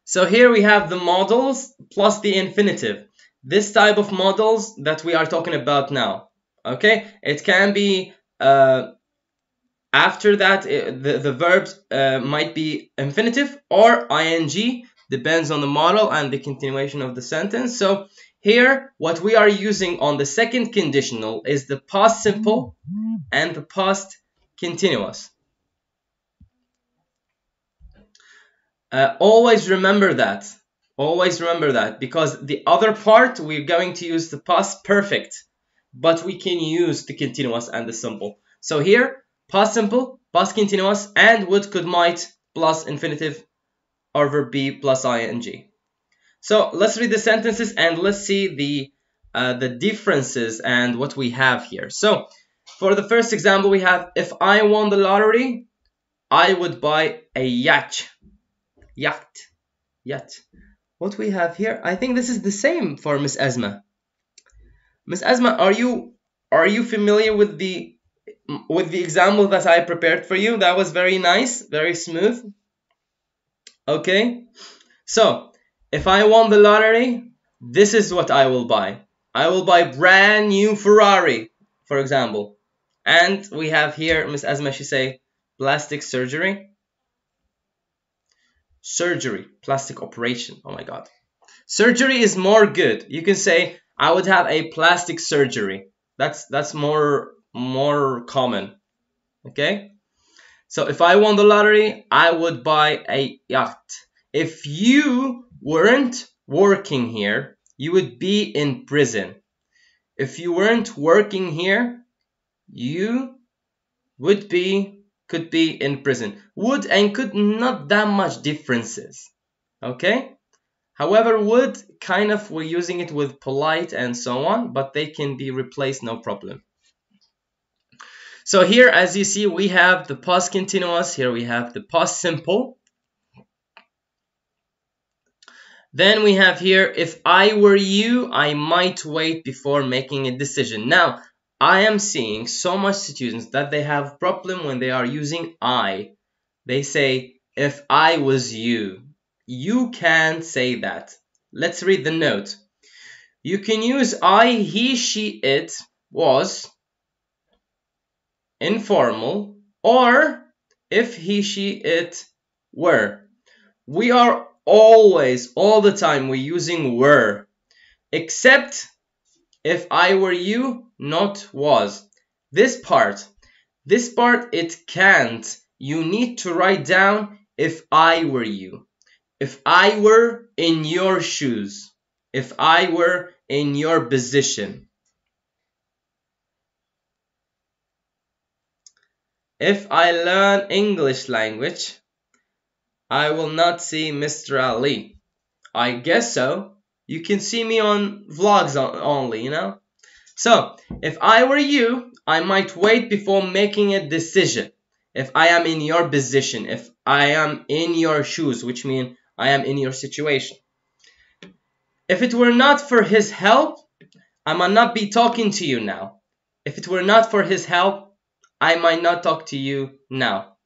so here we have the modals plus the infinitive. This type of modals that we are talking about now. Okay, it can be after that the verbs might be infinitive or ing, depends on the model and the continuation of the sentence. So here what we are using on the second conditional is the past simple and the past continuous. Always remember that. Always remember that, because the other part we're going to use the past perfect, but we can use the continuous and the simple. So here, past simple, past continuous, and would, could, might plus infinitive or verb be plus ing. So let's read the sentences and let's see the differences and what we have here. So for the first example we have, if I won the lottery, I would buy a yacht. Yacht. What we have here, I think this is the same for Miss Asma. Miss Asma, are you familiar with the example that I prepared for you? That was very nice, very smooth. Okay, so if I won the lottery, this is what I will buy. I will buy brand new Ferrari, for example. And we have here, Miss Asma, she say plastic surgery. Surgery, plastic operation. Oh my god. Surgery is more good. You can say I would have a plastic surgery. That's more common. Okay? So if I won the lottery, I would buy a yacht. If you weren't working here, you would be in prison. If you weren't working here, you could be in prison. Would and could, not that much differences. Okay? However, would, kind of, we're using it with polite and so on, but they can be replaced, no problem. So here, as you see, we have the past continuous. Here we have the past simple. Then we have here, if I were you, I might wait before making a decision. Now, I am seeing so much students that they have problem when they are using I. They say, if I was you. You can't say that. Let's read the note. You can use I, he, she, it, was, informal, or if he, she, it, were. We are always, all the time, we're using were, except if I were you, not was. This part, it can't. You need to write down if I were you. If I were in your shoes. If I were in your position. If I learn English language, I will not see Mr. Ali. I guess so. You can see me on vlogs only, you know? So, if I were you, I might wait before making a decision. If I am in your position, if I am in your shoes, which means I am in your situation. If it were not for his help, I might not be talking to you now. If it were not for his help, I might not talk to you now.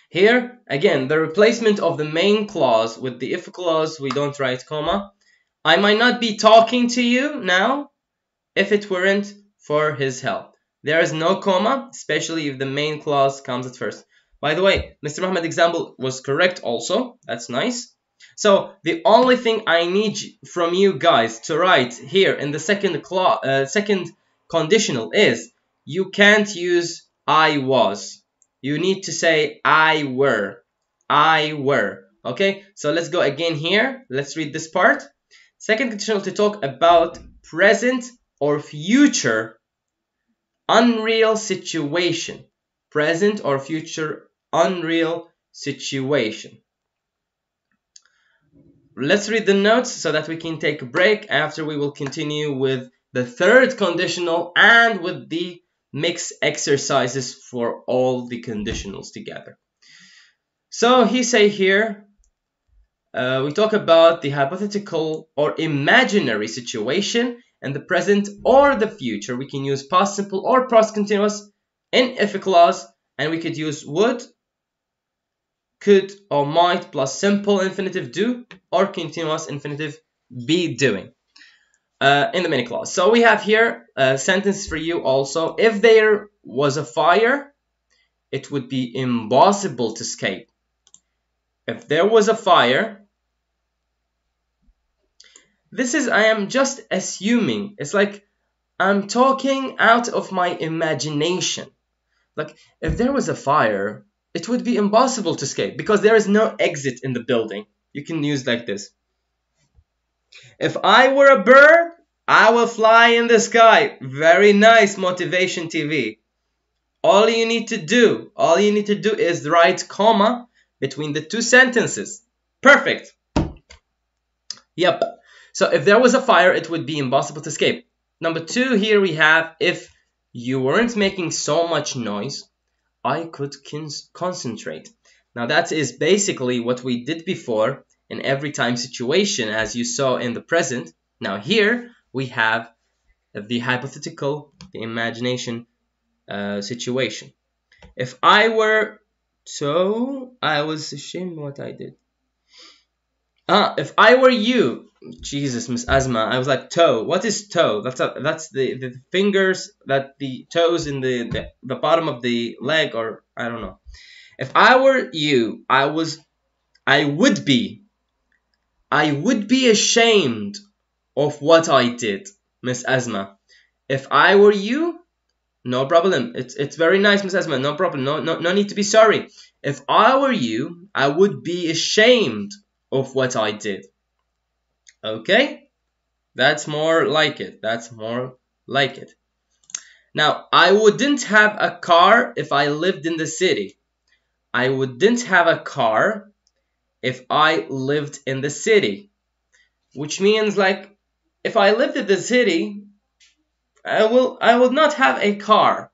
Here, again, the replacement of the main clause with the if clause, we don't write comma. I might not be talking to you now if it weren't for his help. There is no comma, especially if the main clause comes at first. By the way, Mr. Muhammad's example was correct also. That's nice. So the only thing I need from you guys to write here in the second conditional is you can't use I was. you need to say I were. I were. Okay, so let's go again here. Let's read this part. Second conditional to talk about present or future unreal situation. Present or future unreal situation. Let's read the notes so that we can take a break. After we will continue with the third conditional and with the mixed exercises for all the conditionals together. So he say here, we talk about the hypothetical or imaginary situation and the present or the future. We can use past simple or past continuous in if clause, and we could use would, could, or might plus simple infinitive do or continuous infinitive be doing in the mini clause. So we have here a sentence for you also. If there was a fire, it would be impossible to escape. If there was a fire, this is, I am just assuming. It's like I'm talking out of my imagination. Like, if there was a fire, it would be impossible to escape because there is no exit in the building. You can use like this. If I were a bird, I will fly in the sky. Very nice, motivation TV. All you need to do is write comma between the two sentences. Perfect. Yep. So if there was a fire, it would be impossible to escape. Number 2, here we have, if you weren't making so much noise, I could concentrate. Now that is basically what we did before in every time situation, as you saw in the present. Now here we have the hypothetical, the imagination situation. If I were so, I was ashamed what I did. If I were you, Jesus, Miss Asma, I was like toe. What is toe? That's the fingers, that the toes in the bottom of the leg, or I don't know. If I were you, I would be ashamed of what I did, Miss Asma. If I were you, no problem. It's very nice, Miss Asma. No problem. No need to be sorry. If I were you, I would be ashamed of what I did. Okay? That's more like it. That's more like it. Now, I wouldn't have a car if I lived in the city. I wouldn't have a car if I lived in the city. Which means, like, if I lived in the city, I will not have a car.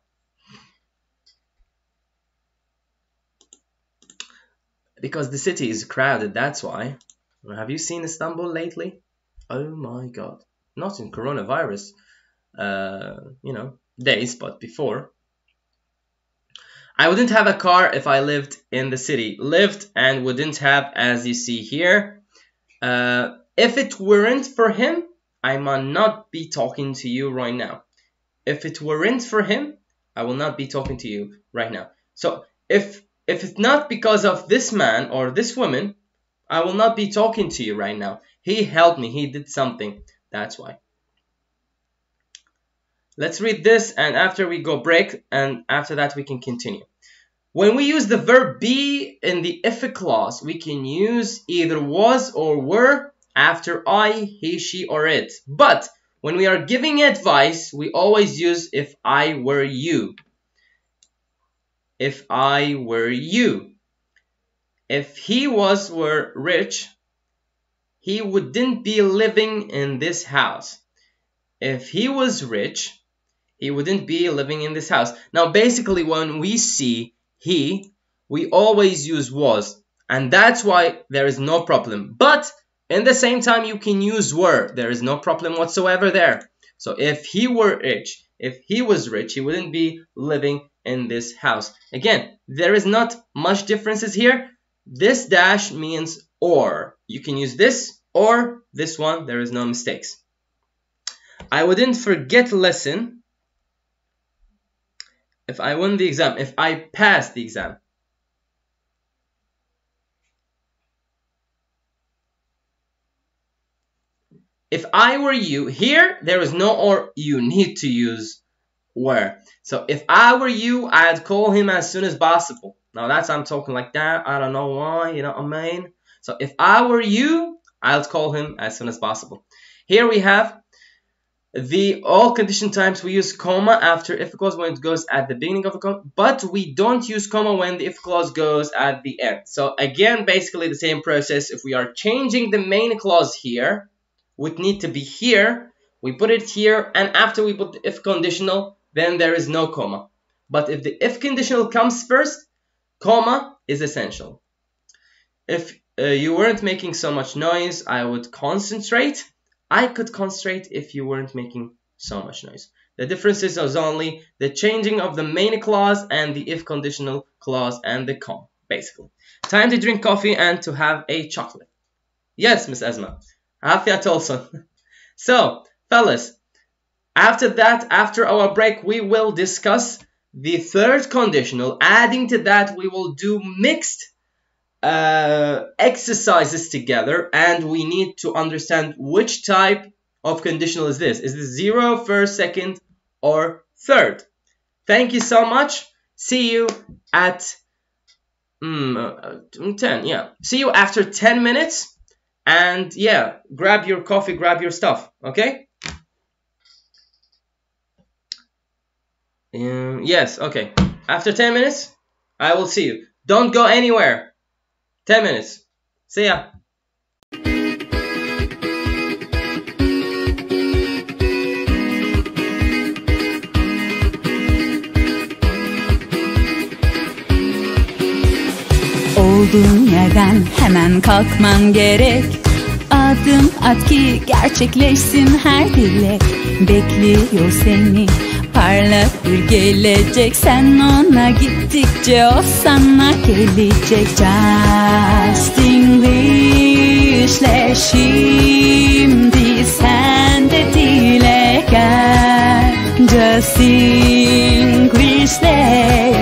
Because the city is crowded, that's why. Have you seen Istanbul lately? Oh my god. Not in coronavirus, days, but before. I wouldn't have a car if I lived in the city. Lived and wouldn't have, as you see here. If it weren't for him, I might not be talking to you right now. If it weren't for him, I will not be talking to you right now. So if it's not because of this man or this woman, I will not be talking to you right now. He helped me. He did something. That's why. Let's read this, and after we go break, and after that we can continue. When we use the verb be in the if clause, we can use either was or were after I, he, she, or it. But when we are giving advice, we always use if I were you. If I were you. If he were rich, he wouldn't be living in this house. If he was rich, he wouldn't be living in this house. Now, basically, when we see he, we always use was. And that's why there is no problem. But in the same time, you can use were. There is no problem whatsoever there. So if he were rich, if he was rich, he wouldn't be living in this house. Again, there is not much differences here. This dash means or. You can use this or this one. There is no mistakes. I wouldn't forget lesson if I won the exam, if I passed the exam. If I were you, here there is no or. You need to use where. So if I were you, I'd call him as soon as possible. Now that's I'm talking like that. I don't know why, you know what I mean? So if I were you, I'll call him as soon as possible. Here we have the all condition times. We use comma after if clause when it goes at the beginning of a comma, but we don't use comma when the if clause goes at the end. So again, basically the same process. If we are changing the main clause here, would need to be here. We put it here, and after we put the if conditional, then there is no comma. But if the if conditional comes first, comma is essential. If you weren't making so much noise, I would concentrate. I could concentrate if you weren't making so much noise. The difference is only the changing of the main clause and the if conditional clause and the comma, basically. Time to drink coffee and to have a chocolate. Yes, Miss Esma. Afiyat olsun. So, fellas, after that, after our break, we will discuss the third conditional. Adding to that, we will do mixed exercises together, and we need to understand which type of conditional is this. Is this 0, first, second, or third? Thank you so much. See you at 10. Yeah, see you after 10 minutes. And yeah, grab your coffee, grab your stuff. Okay. Yes. Okay. After 10 minutes, I will see you. Don't go anywhere. 10 minutes. See ya. Olduğun yerden hemen kalkman gerek. Adım at ki gerçekleşsin her dilek. Bekliyor seni parlak bir gelecek. Sen ona gittikçe o sana gelecek. Justinglishle şimdi sen de dile gel. Justinglishle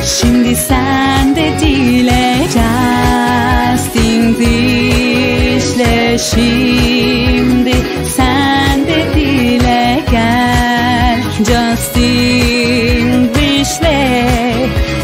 şimdi sen de dile gel. Justinglishle şimdi sen de dile gel. Justinglishle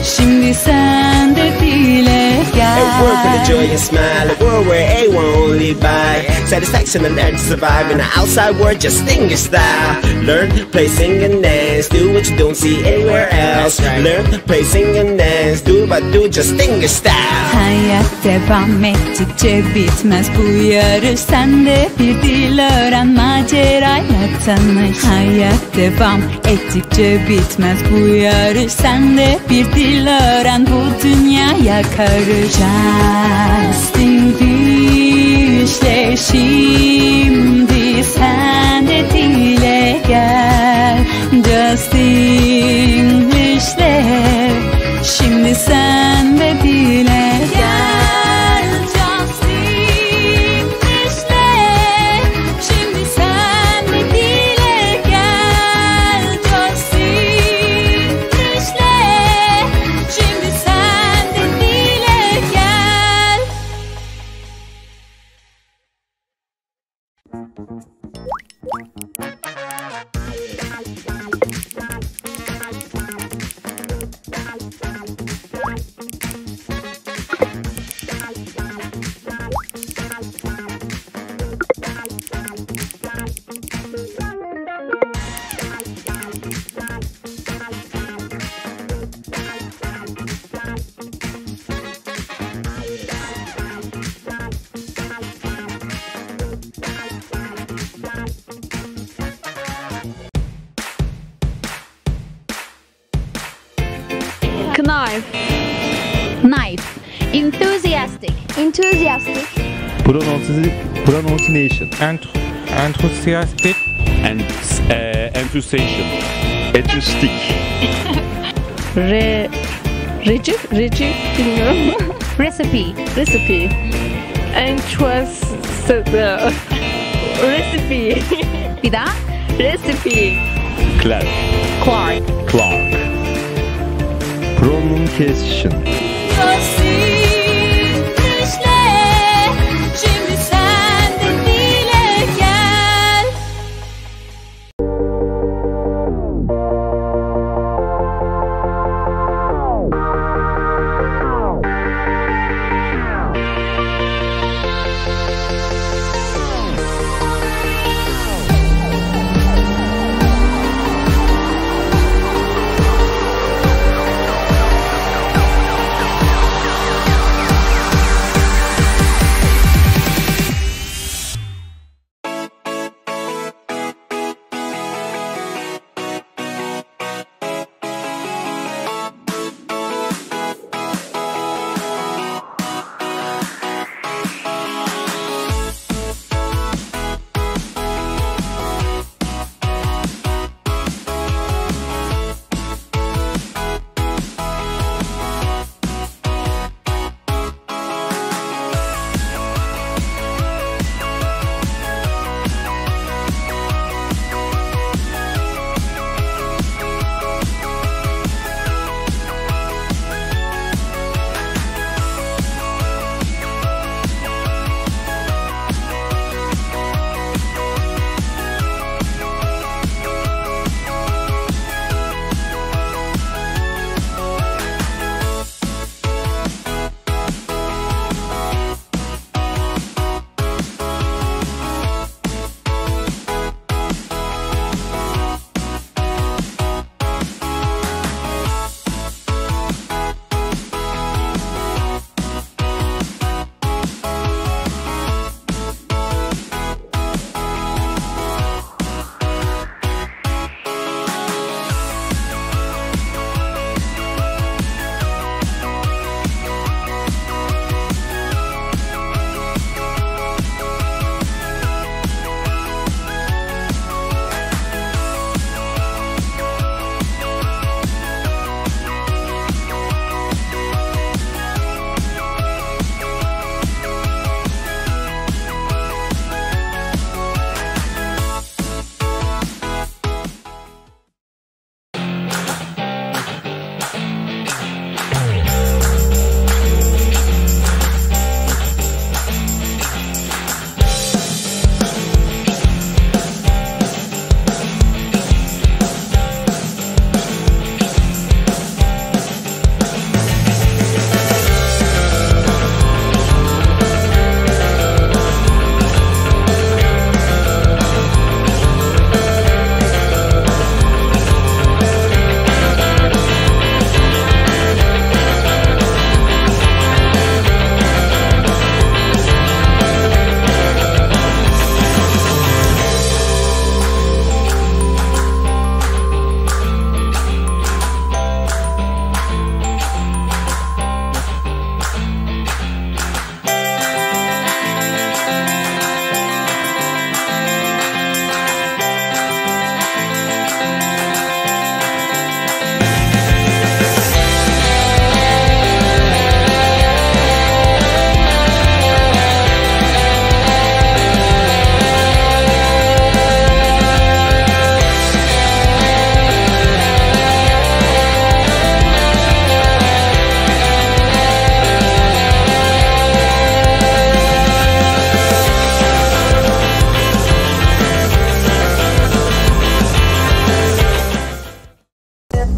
şimdi sen de dile gel. A work with a joy and smile, a world where everyone only by satisfaction and urge to survive in the outside world, Justenglish style. Learn, play, sing and dance, do what you don't see anywhere else. Learn, play, sing and dance, do but do Justenglish style. Hayat devam ettikçe bitmez bu yarış. Sen de bir dil öğren, macerayla tanış. Hayat devam ettikçe bitmez bu yarış. Sen de bir dil öğren, bu dünyaya karış. Justinglishle şimdi sen de dile gel. Justinglishle şimdi sen de dile gel. Justinglishle şimdi sen de dile gel. Justinglishle şimdi sen de dile gel. Knife. Knife. Enthusiastic. Enthusiastic. Pronunciation. Enthusiastic. And enthusiasm. Enthusiastic. Reci bilmiyorum. Recipe. Recipe. Recipe. Bir daha. Recipe. Clark. Clark. Pronunciation. Justinglishle şimdi sen de dile gel.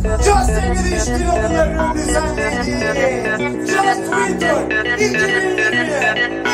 Justenglish Okulları düzenlediği Just Winter 2020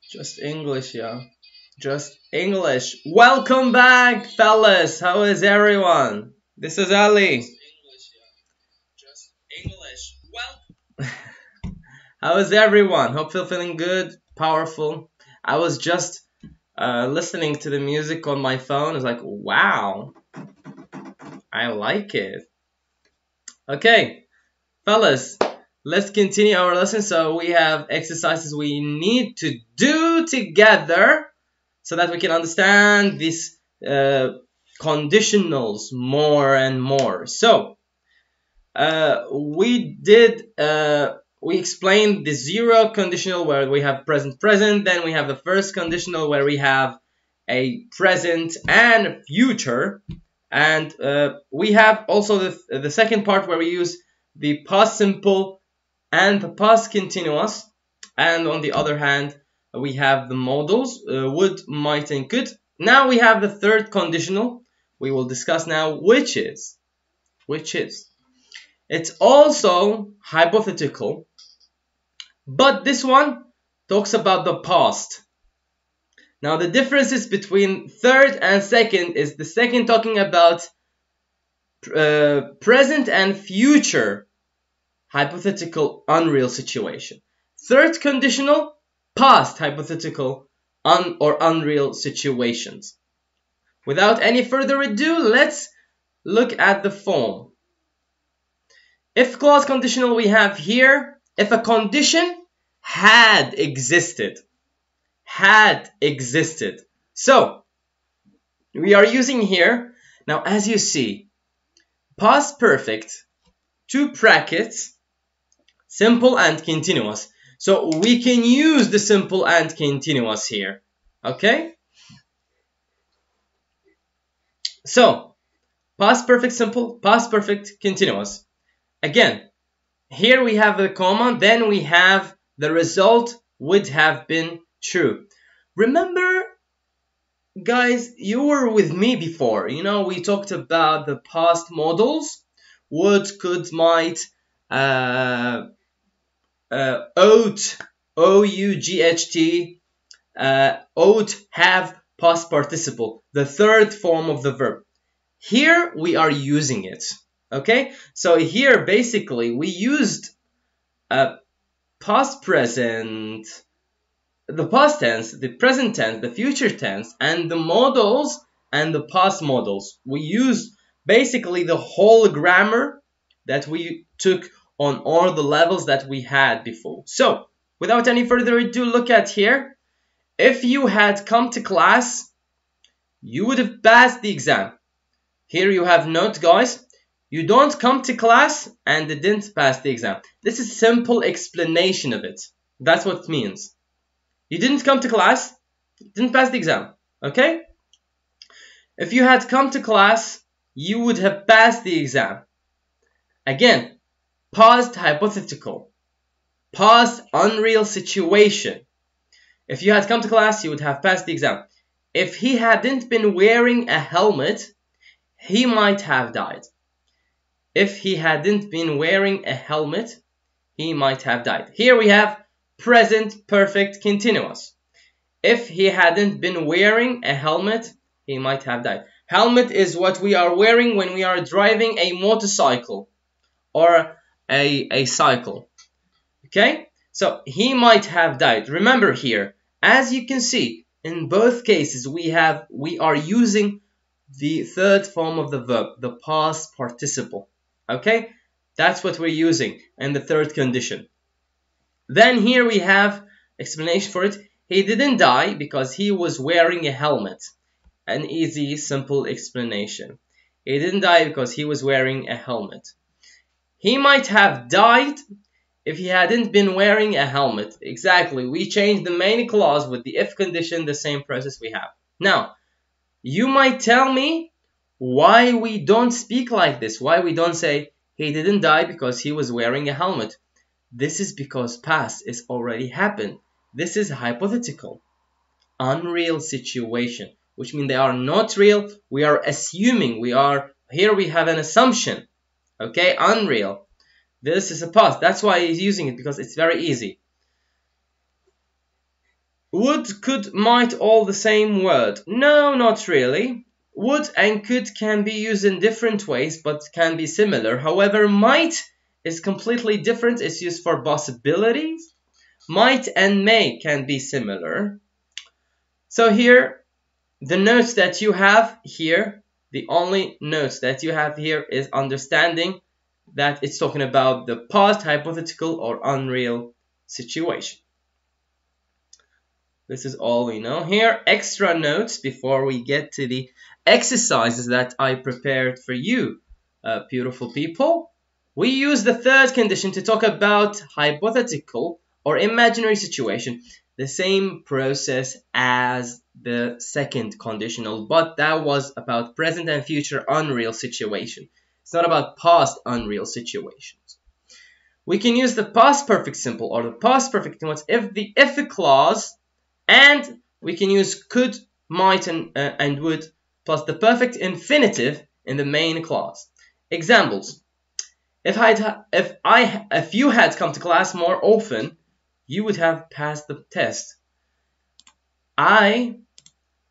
Just English, yeah. Just English. Welcome back, fellas. How is everyone? This is Ali. Just English. Well. How is everyone? Hope you're feeling good, powerful. I was just listening to the music on my phone. I was like, wow, I like it. Okay, fellas. Let's continue our lesson. So we have exercises we need to do together so that we can understand these conditionals more and more. So we explained the zero conditional where we have present. Then we have the first conditional where we have a present and a future. And we have also the second part where we use the past simple and the past continuous, and on the other hand we have the modals would, might and could. Now we have the third conditional we will discuss now, which is it's also hypothetical, but this one talks about the past. Now the differences between third and second is the second talking about present and future hypothetical unreal situation. Third conditional, past hypothetical or unreal situations. Without any further ado, let's look at the form. If clause conditional we have here, if a condition had existed. So, we are using here, now as you see, past perfect, two brackets, simple and continuous. So we can use the simple and continuous here. Okay? So, past perfect simple, past perfect continuous. Again, here we have a comma, then we have the result would have been true. Remember, guys, you were with me before. You know, we talked about the past modals. Would, could, might, ought, O-U-G-H-T, ought, have, past participle, the third form of the verb. Here we are using it. Okay, so here basically we used past present, the past tense, the present tense, the future tense, and the modals and the past modals. We used basically the whole grammar that we took on all the levels that we had before. So without any further ado, look at here. If you had come to class, you would have passed the exam. Here you have note, guys. You don't come to class and didn't pass the exam. This is simple explanation of it. That's what it means. You didn't come to class, didn't pass the exam. Okay? If you had come to class, you would have passed the exam. Again, past hypothetical, past unreal situation. If you had come to class, you would have passed the exam. If he hadn't been wearing a helmet, he might have died. If he hadn't been wearing a helmet, he might have died. Here we have present perfect continuous. If he hadn't been wearing a helmet, he might have died. Helmet is what we are wearing when we are driving a motorcycle or a cycle. Okay? So he might have died. Remember here, as you can see, in both cases we are using the third form of the verb, the past participle. Okay? That's what we're using in the third condition. Then here we have explanation for it. He didn't die because he was wearing a helmet. An easy, simple explanation. He didn't die because he was wearing a helmet. He might have died if he hadn't been wearing a helmet. Exactly. We changed the main clause with the if condition, the same process we have. Now, you might tell me why we don't speak like this. Why we don't say he didn't die because he was wearing a helmet. This is because past is already happened. This is hypothetical. Unreal situation. Which means they are not real. We are assuming. Here we have an assumption. Okay, unreal. This is a past. That's why he's using it, because it's very easy. Would, could, might, all the same word. No, not really. Would and could can be used in different ways, but can be similar. However, might is completely different. It's used for possibilities. Might and may can be similar. So here, the notes that you have here, the only notes that you have here is understanding that it's talking about the past hypothetical or unreal situation. This is all we know. Here, extra notes before we get to the exercises that I prepared for you, beautiful people. We use the third condition to talk about hypothetical or imaginary situation. The same process as the second conditional, but that was about present and future unreal situation. It's not about past unreal situations. We can use the past perfect simple or the past perfect continuous if the if clause, and we can use could, might, and would plus the perfect infinitive in the main clause. Examples: if you had come to class more often, you would have passed the test. I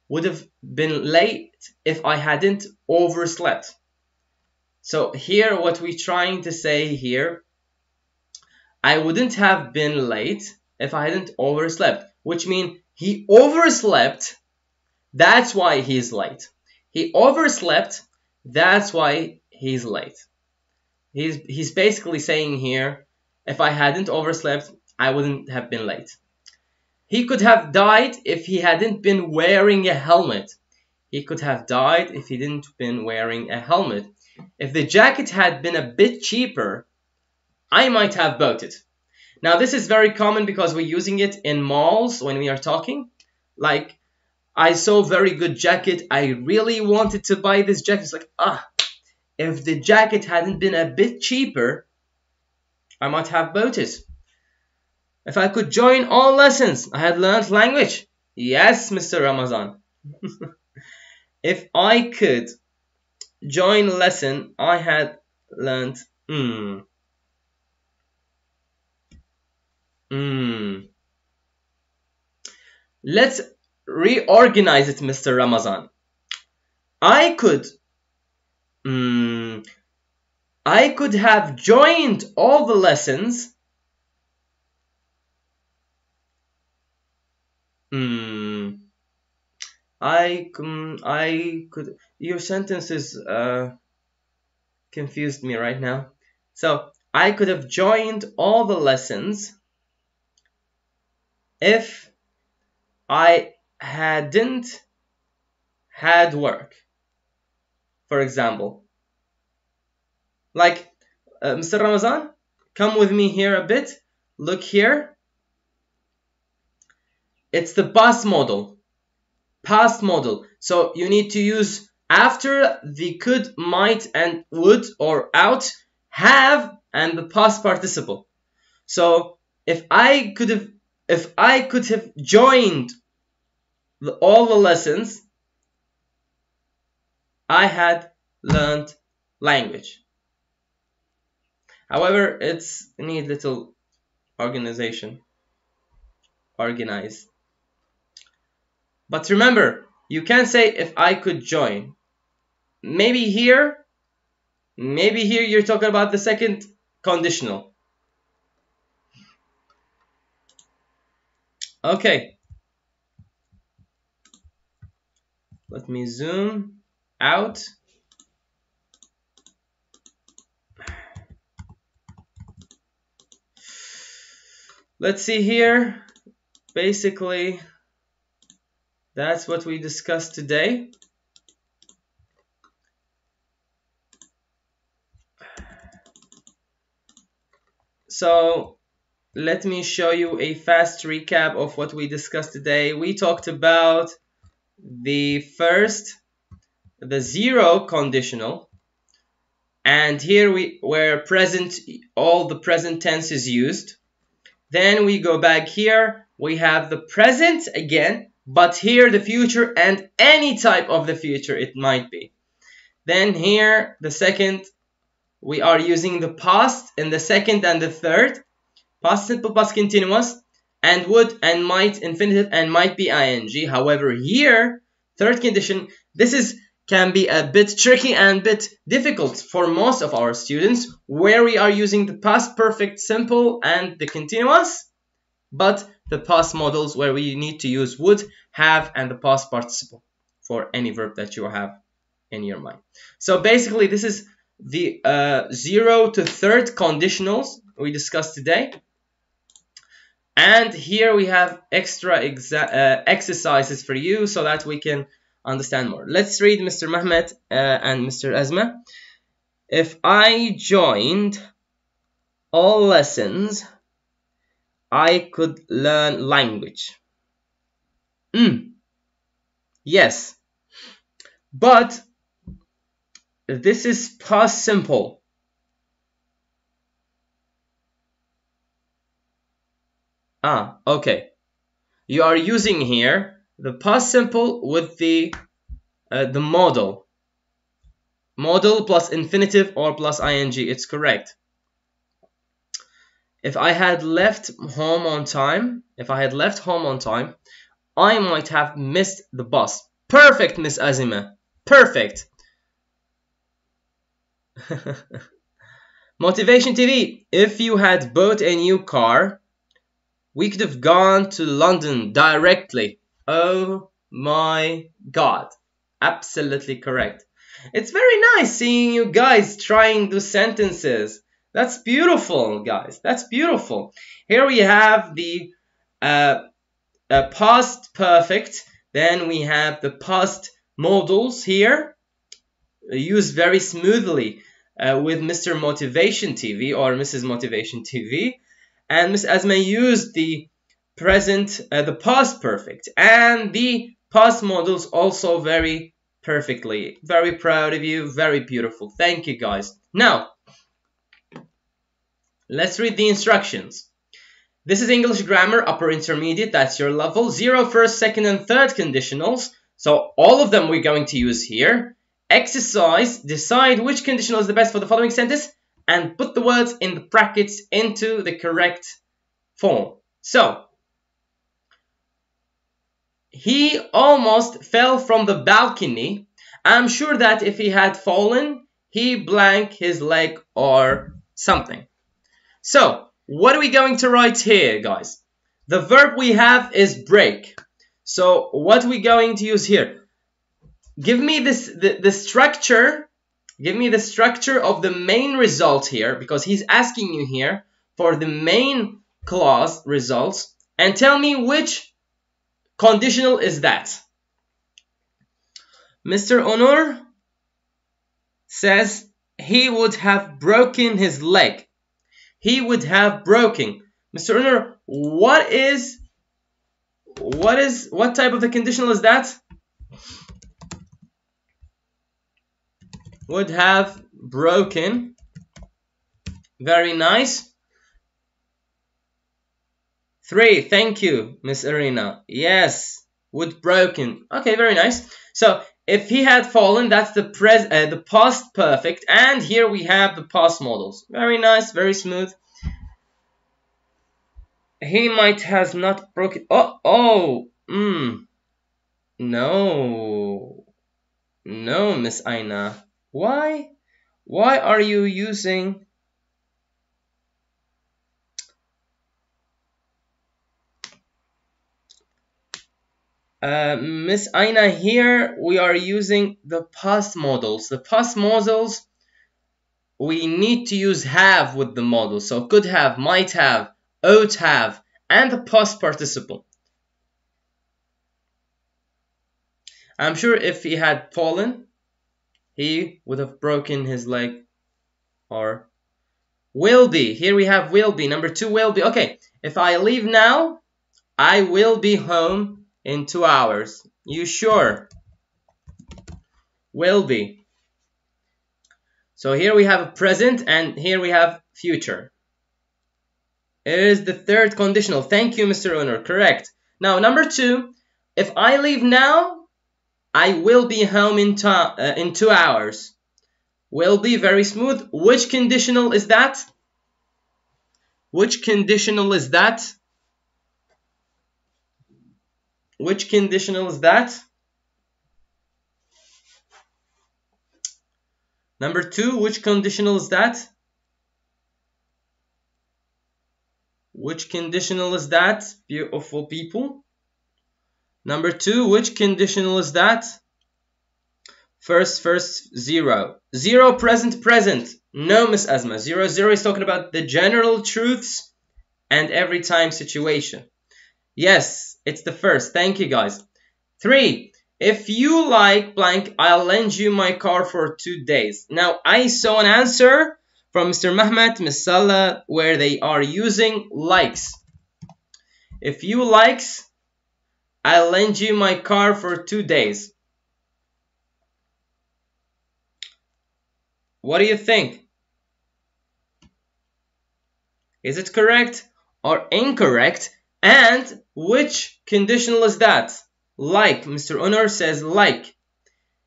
would have been late if I hadn't overslept. So here what we're trying to say here, I wouldn't have been late if I hadn't overslept, which means he overslept, that's why he's late. He overslept, that's why he's late. He's basically saying here, if I hadn't overslept, I wouldn't have been late. He could have died if he hadn't been wearing a helmet. He could have died if he didn't been wearing a helmet. If the jacket had been a bit cheaper, I might have bought it. Now this is very common because we're using it in malls when we are talking. Like, I saw a very good jacket. I really wanted to buy this jacket. It's like, if the jacket hadn't been a bit cheaper, I might have bought it. If I could join all lessons, I had learned language. Yes, Mr. Ramazan. If I could join lesson, I had learned. Let's reorganize it, Mr. Ramazan. I could. I could have joined all the lessons. I could. Your sentences confused me right now. So I could have joined all the lessons if I hadn't had work. For example, like Mr. Ramazan, come with me here a bit. Look here. It's the past model. Past model. So you need to use after the could, might, and would or out, have, and the past participle. So if I could have joined all the lessons, I had learned language. However, it's need little organization. Organize. But remember, you can say if I could join. Maybe here you're talking about the second conditional. Okay. Let me zoom out. Let's see here. Basically, that's what we discussed today. So let me show you a fast recap of what we discussed today. We talked about the zero conditional, and here where all the present tense is used. Then we go back here, we have the present again, but here the future and any type of the future it might be. Then here, the second, we are using the past in the second and the third. Past simple, past continuous, and would and might, infinitive, and might be ing. However, here, third condition, can be a bit tricky and a bit difficult for most of our students, where we are using the past perfect simple and the continuous, but the past models where we need to use would, have, and the past participle for any verb that you have in your mind. So basically, this is the 0 to third conditionals we discussed today. And here we have extra exercises for you so that we can understand more. Let's read Mr. Mehmet and Mr. Azma. If I joined all lessons, I could learn language. Yes, but this is past simple. Okay. You are using here the past simple with the model. Model plus infinitive or plus ing. It's correct. If I had left home on time, I might have missed the bus. Perfect, Miss Azima. Perfect. Motivation TV. If you had bought a new car, we could have gone to London directly. Oh my God. Absolutely correct. It's very nice seeing you guys trying those sentences. That's beautiful, guys. That's beautiful. Here we have the past perfect. Then we have the past modals here. Used very smoothly with Mr. Motivation TV or Mrs. Motivation TV. And Miss Asma used the present, the past perfect, and the past models also very perfectly. Very proud of you. Very beautiful. Thank you, guys. Now, let's read the instructions. This is English grammar, upper intermediate. That's your level. 0, first, second, and third conditionals. So all of them we're going to use here. Exercise. Decide which conditional is the best for the following sentence, and put the words in the brackets into the correct form. So, he almost fell from the balcony. I'm sure that if he had fallen, he blank his leg or something. So, what are we going to write here, guys? The verb we have is break. So, what are we going to use here? Give me the structure. Give me the structure of the main result here, because he's asking you here for the main clause results, and tell me which conditional is that. Mr. Onur says he would have broken his leg. He would have broken. Mr. Onur, what type of a conditional is that? Would have broken. Very nice. 3, thank you, Miss Irina. Yes, would broken. Okay, very nice. So if he had fallen, that's the past perfect, and here we have the past modals. Very nice, very smooth. He might has not broken. No, Miss Aina. Why are you using? Miss Aina, here we are using the past modals. The past modals, we need to use have with the modal. So could have, might have, ought have, and the past participle. I'm sure if he had fallen, he would have broken his leg. Or will be. Here we have will be. Number 2, will be. Okay, if I leave now, I will be home in 2 hours. You sure? Will be. So here we have a present and here we have future. It is the third conditional. Thank you, Mr. Owner. Correct. Now, number 2, if I leave now, I will be home in 2 hours. Will be, very smooth. Which conditional is that? Which conditional is that? Which conditional is that? Number 2, which conditional is that? Which conditional is that, beautiful people? Number 2, which conditional is that? First, 0. 0, present. No, Miss Asma. 0 is talking about the general truths and every time situation. Yes, it's the first. Thank you, guys. 3, if you like blank, I'll lend you my car for 2 days. Now, I saw an answer from Mr. Mehmet, Miss Salah, where they are using likes. If you likes, I'll lend you my car for 2 days. What do you think? Is it correct or incorrect? And which conditional is that? Like. Mr. Onur says like.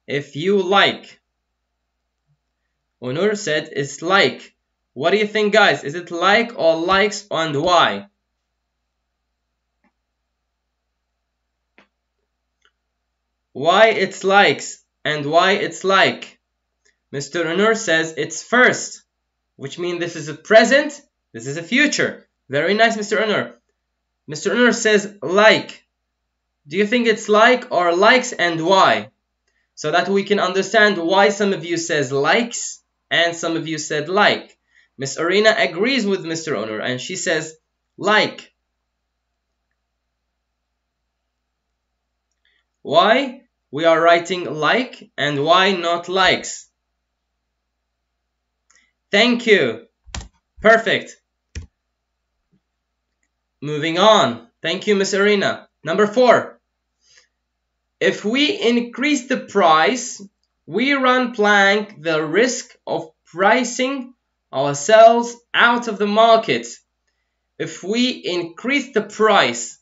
If you like. Onur said it's like. What do you think, guys? Is it like or likes, and why? Why it's likes and why it's like? Mr. Onur says it's first, which means this is a present, this is a future. Very nice, Mr. Onur. Mr. Onur says like. Do you think it's like or likes, and why? So that we can understand why some of you says likes and some of you said like. Miss Arena agrees with Mr. Onur and she says like. Why we are writing like and why not likes? Thank you. Perfect. Moving on. Thank you, Miss Arena. Number 4. If we increase the price, we run blank the risk of pricing ourselves out of the market. If we increase the price.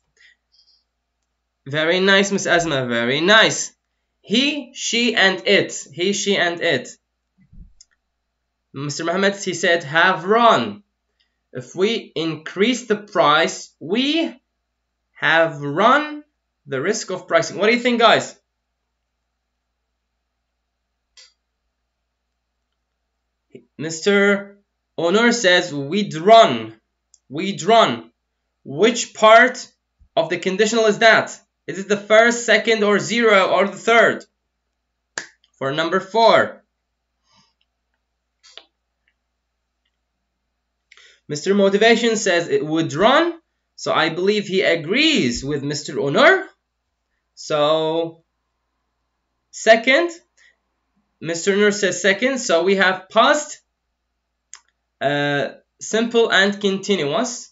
Very nice, Miss Asma. Very nice. He, she, and it. He, she, and it. Mr. Mohammed, he said have run. If we increase the price, we have run the risk of pricing. What do you think, guys? Mr. Onur says we'd run. We'd run. Which part of the conditional is that? Is it the first, second, or zero, or the third? For number 4. Mr. Motivation says it would run. So I believe he agrees with Mr. Onur. So second. Mr. Onur says second. So we have past, simple, and continuous.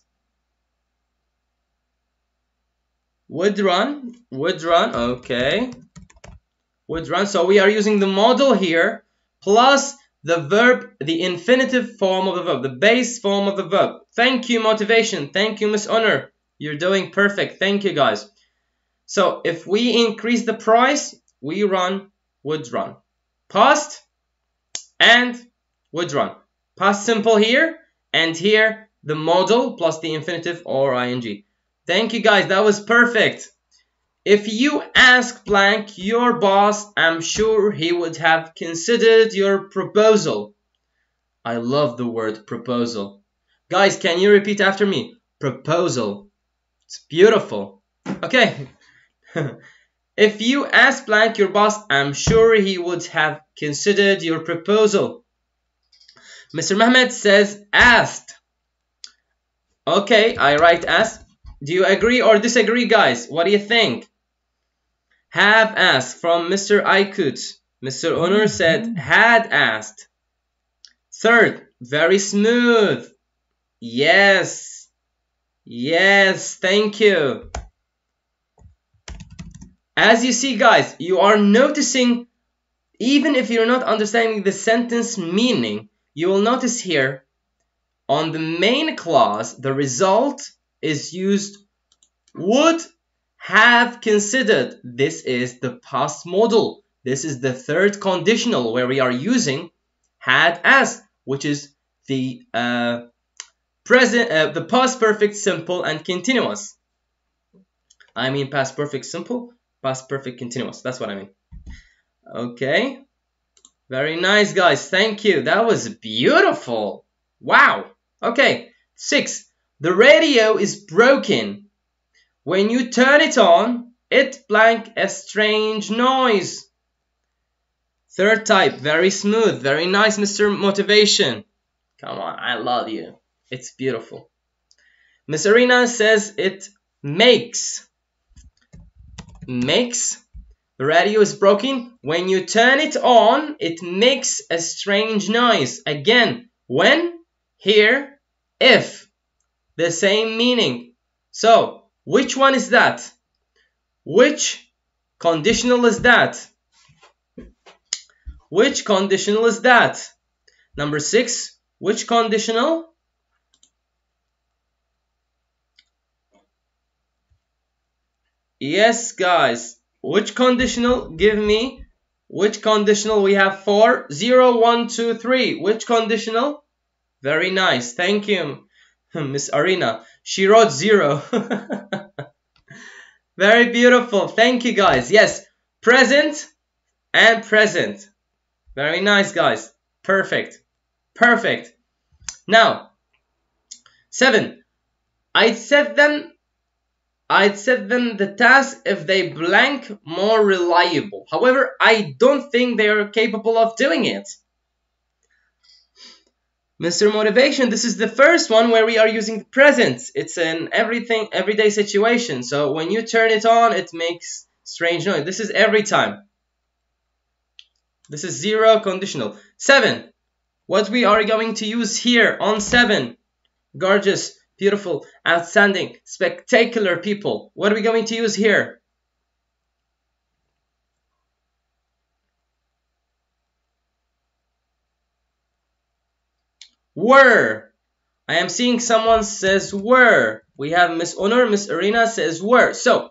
Would run. Would run. Okay. Would run. So we are using the modal here plus the verb, the infinitive form of the verb, the base form of the verb. Thank you, Motivation. Thank you, Miss Honor. You're doing perfect. Thank you, guys. So if we increase the price, we run, would run. Past and would run. Past simple here, and here the modal plus the infinitive or ing. Thank you, guys. That was perfect. If you ask blank your boss, I'm sure he would have considered your proposal. I love the word proposal. Guys, can you repeat after me? Proposal. It's beautiful. Okay. If you ask blank your boss, I'm sure he would have considered your proposal. Mr. Mehmet says asked. Okay, I write asked. Do you agree or disagree, guys? What do you think? Have asked from Mr. Aykut. Mr. Onur said had asked. Third, very smooth. Yes. Yes, thank you. As you see, guys, you are noticing, even if you're not understanding the sentence meaning, you will notice here on the main clause, the result is used would have considered. This is the past modal. This is the third conditional where we are using had as, which is the the past perfect simple and continuous. I mean past perfect simple, past perfect continuous. That's what I mean. Okay. Very nice, guys. Thank you. That was beautiful. Wow. Okay. 6. The radio is broken. When you turn it on, it blank a strange noise. Third type, very smooth, very nice, Mr. Motivation. Come on, I love you. It's beautiful. Miss Arena says it makes. Makes. The radio is broken. When you turn it on, it makes a strange noise. Again, when, here, if. The same meaning. So, which one is that? Which conditional is that? Which conditional is that? Number 6. Which conditional? Yes, guys. Which conditional? Give me. Which conditional? We have 4. 0, 1, 2, 3. Which conditional? Very nice. Thank you, Miss Arena. She wrote 0. Very beautiful. Thank you, guys. Yes, present and present. Very nice, guys. Perfect. Perfect. Now, 7. I'd set them the task if they blank more reliable. However, I don't think they are capable of doing it. Mr. Motivation, this is the first one where we are using the present. It's an everyday situation. So when you turn it on, it makes strange noise. This is every time. This is 0 conditional. 7. What we are going to use here on 7. Gorgeous, beautiful, outstanding, spectacular people. What are we going to use here? Were. I am seeing someone says were. We have Miss Honor, Miss Arena says were. So,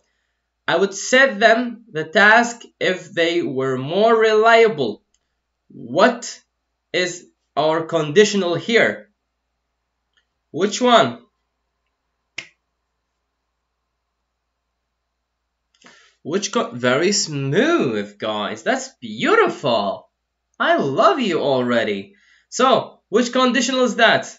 I would set them the task if they were more reliable. What is our conditional here? Which one? Very smooth, guys. That's beautiful. I love you already. So, Which conditional is that?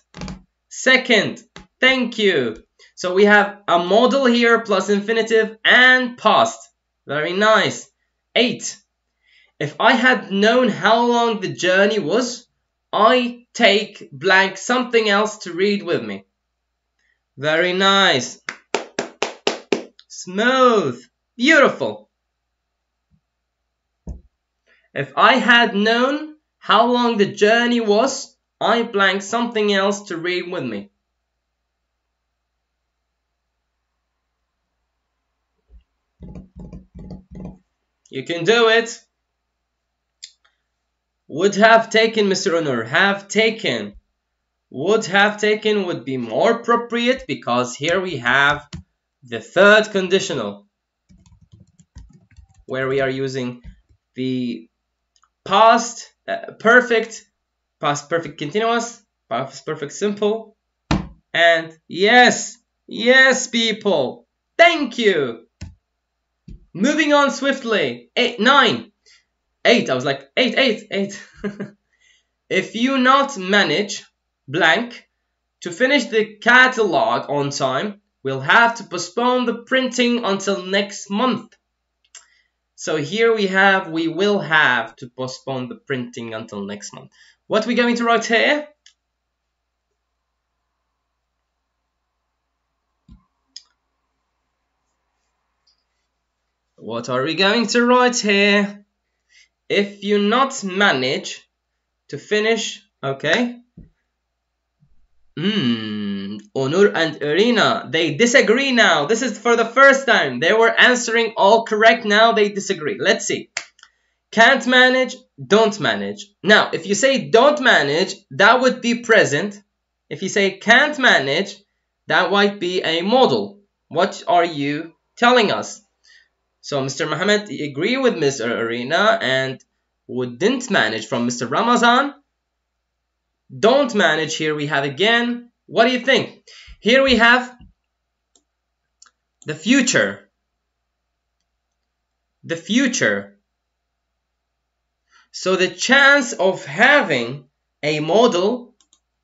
Second. Thank you. So we have a modal here plus infinitive and past. Very nice. 8. If I had known how long the journey was, I take blank something else to read with me. Very nice. Smooth. Beautiful. If I had known how long the journey was, I blank something else to read with me. You can do it. Would have taken, Mr. Onur. Have taken. Would have taken would be more appropriate because here we have the third conditional where we are using the past perfect, past perfect continuous, past perfect simple, and yes, yes, people. Thank you. Moving on swiftly. 8, 9. 8. I was like 8. If you not manage blank to finish the catalog on time, we'll have to postpone the printing until next month. So here we will have to postpone the printing until next month. What are we going to write here? What are we going to write here? If you not manage to finish, okay. Onur and Irina, they disagree now. This is for the first time. They were answering all correct. Now they disagree. Let's see. Can't manage, don't manage. Now, if you say don't manage, that would be present. If you say can't manage, that might be a modal. What are you telling us? So, Mr. Mohammed, agree with Ms. Irina, and wouldn't manage from Mr. Ramazan. Don't manage, here we have again. What do you think? Here we have the future. The future. So the chance of having a modal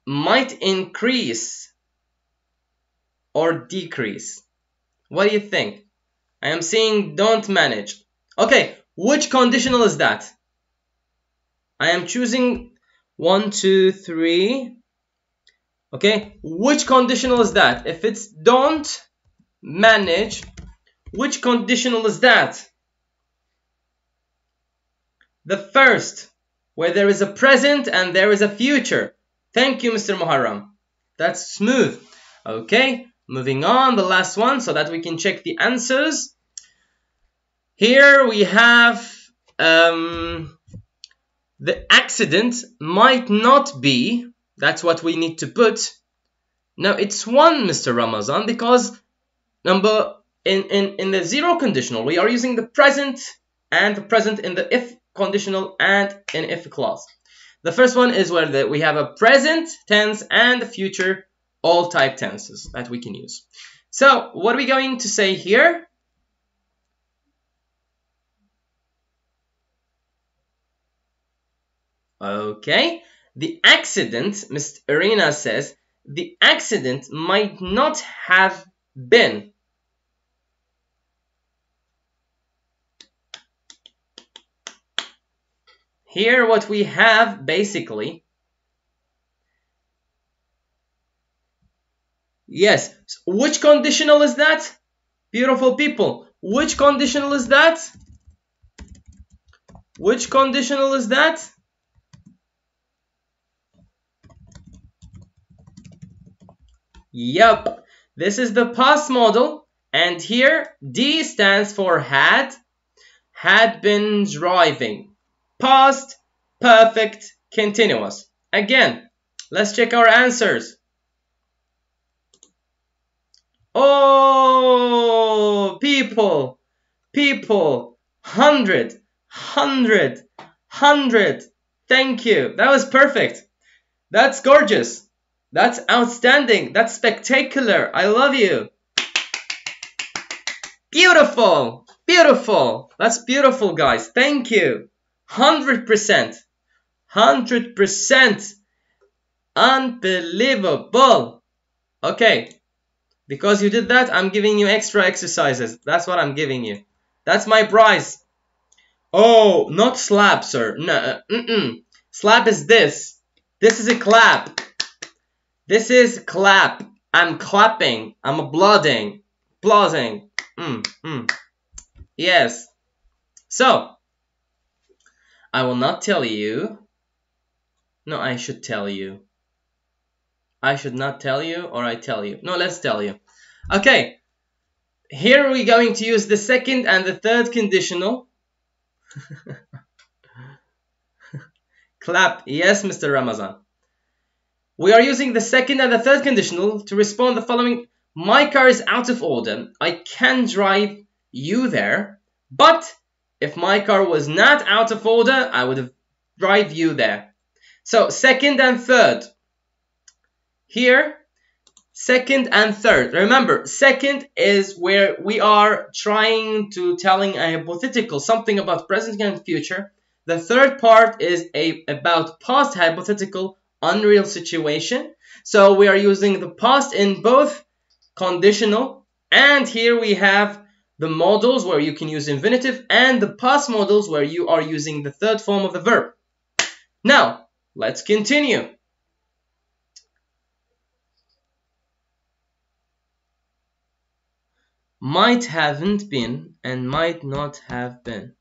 might increase or decrease. What do you think? I am seeing don't manage. Okay, which conditional is that? I am choosing 1, 2, 3. Okay, which conditional is that? If it's don't manage, which conditional is that? The first, where there is a present and there is a future. Thank you, Mr. Muharram. That's smooth. Okay, moving on, the last one, so that we can check the answers. Here we have the accident might not be, that's what we need to put. Now it's 1, Mr. Ramazan, because in the zero conditional, we are using the present and the present in the if conditional and in if clause. The first one is where we have a present tense and the future, all type tenses that we can use. So what are we going to say here? Okay, the accident, Ms. Irina says, the accident might not have been. Here what we have basically, yes, which conditional is that? Beautiful people, which conditional is that? Which conditional is that? Yup, this is the past modal, and here D stands for had been driving. Past, perfect, continuous. Again, let's check our answers. Oh, people, 100. Thank you. That was perfect. That's gorgeous. That's outstanding. That's spectacular. I love you. Beautiful. Beautiful. That's beautiful, guys. Thank you. 100%. 100%. Unbelievable. Okay. Because you did that, I'm giving you extra exercises. That's what I'm giving you. That's my prize. Oh, not slap, sir. No, slap is this. This is a clap. This is clap. I'm clapping. I'm applauding. Applauding. Yes. So, I will not tell you. No, I should tell you. I should not tell you, or I tell you. No, let's tell you. Okay. Here we're going to use the second and the third conditional. Clap. Yes, Mr. Ramazan. We are using the second and the third conditional to respond the following. My car is out of order. I can drive you there. But if my car was not out of order, I would have drive you there. So second and third. Here, second and third. Remember, second is where we are trying to telling a hypothetical, something about present and future. The third part is about past hypothetical, unreal situation. So we are using the past in both conditional, and here we have the modals where you can use infinitive, and the past modals where you are using the third form of the verb. Now, let's continue. Might haven't been and might not have been.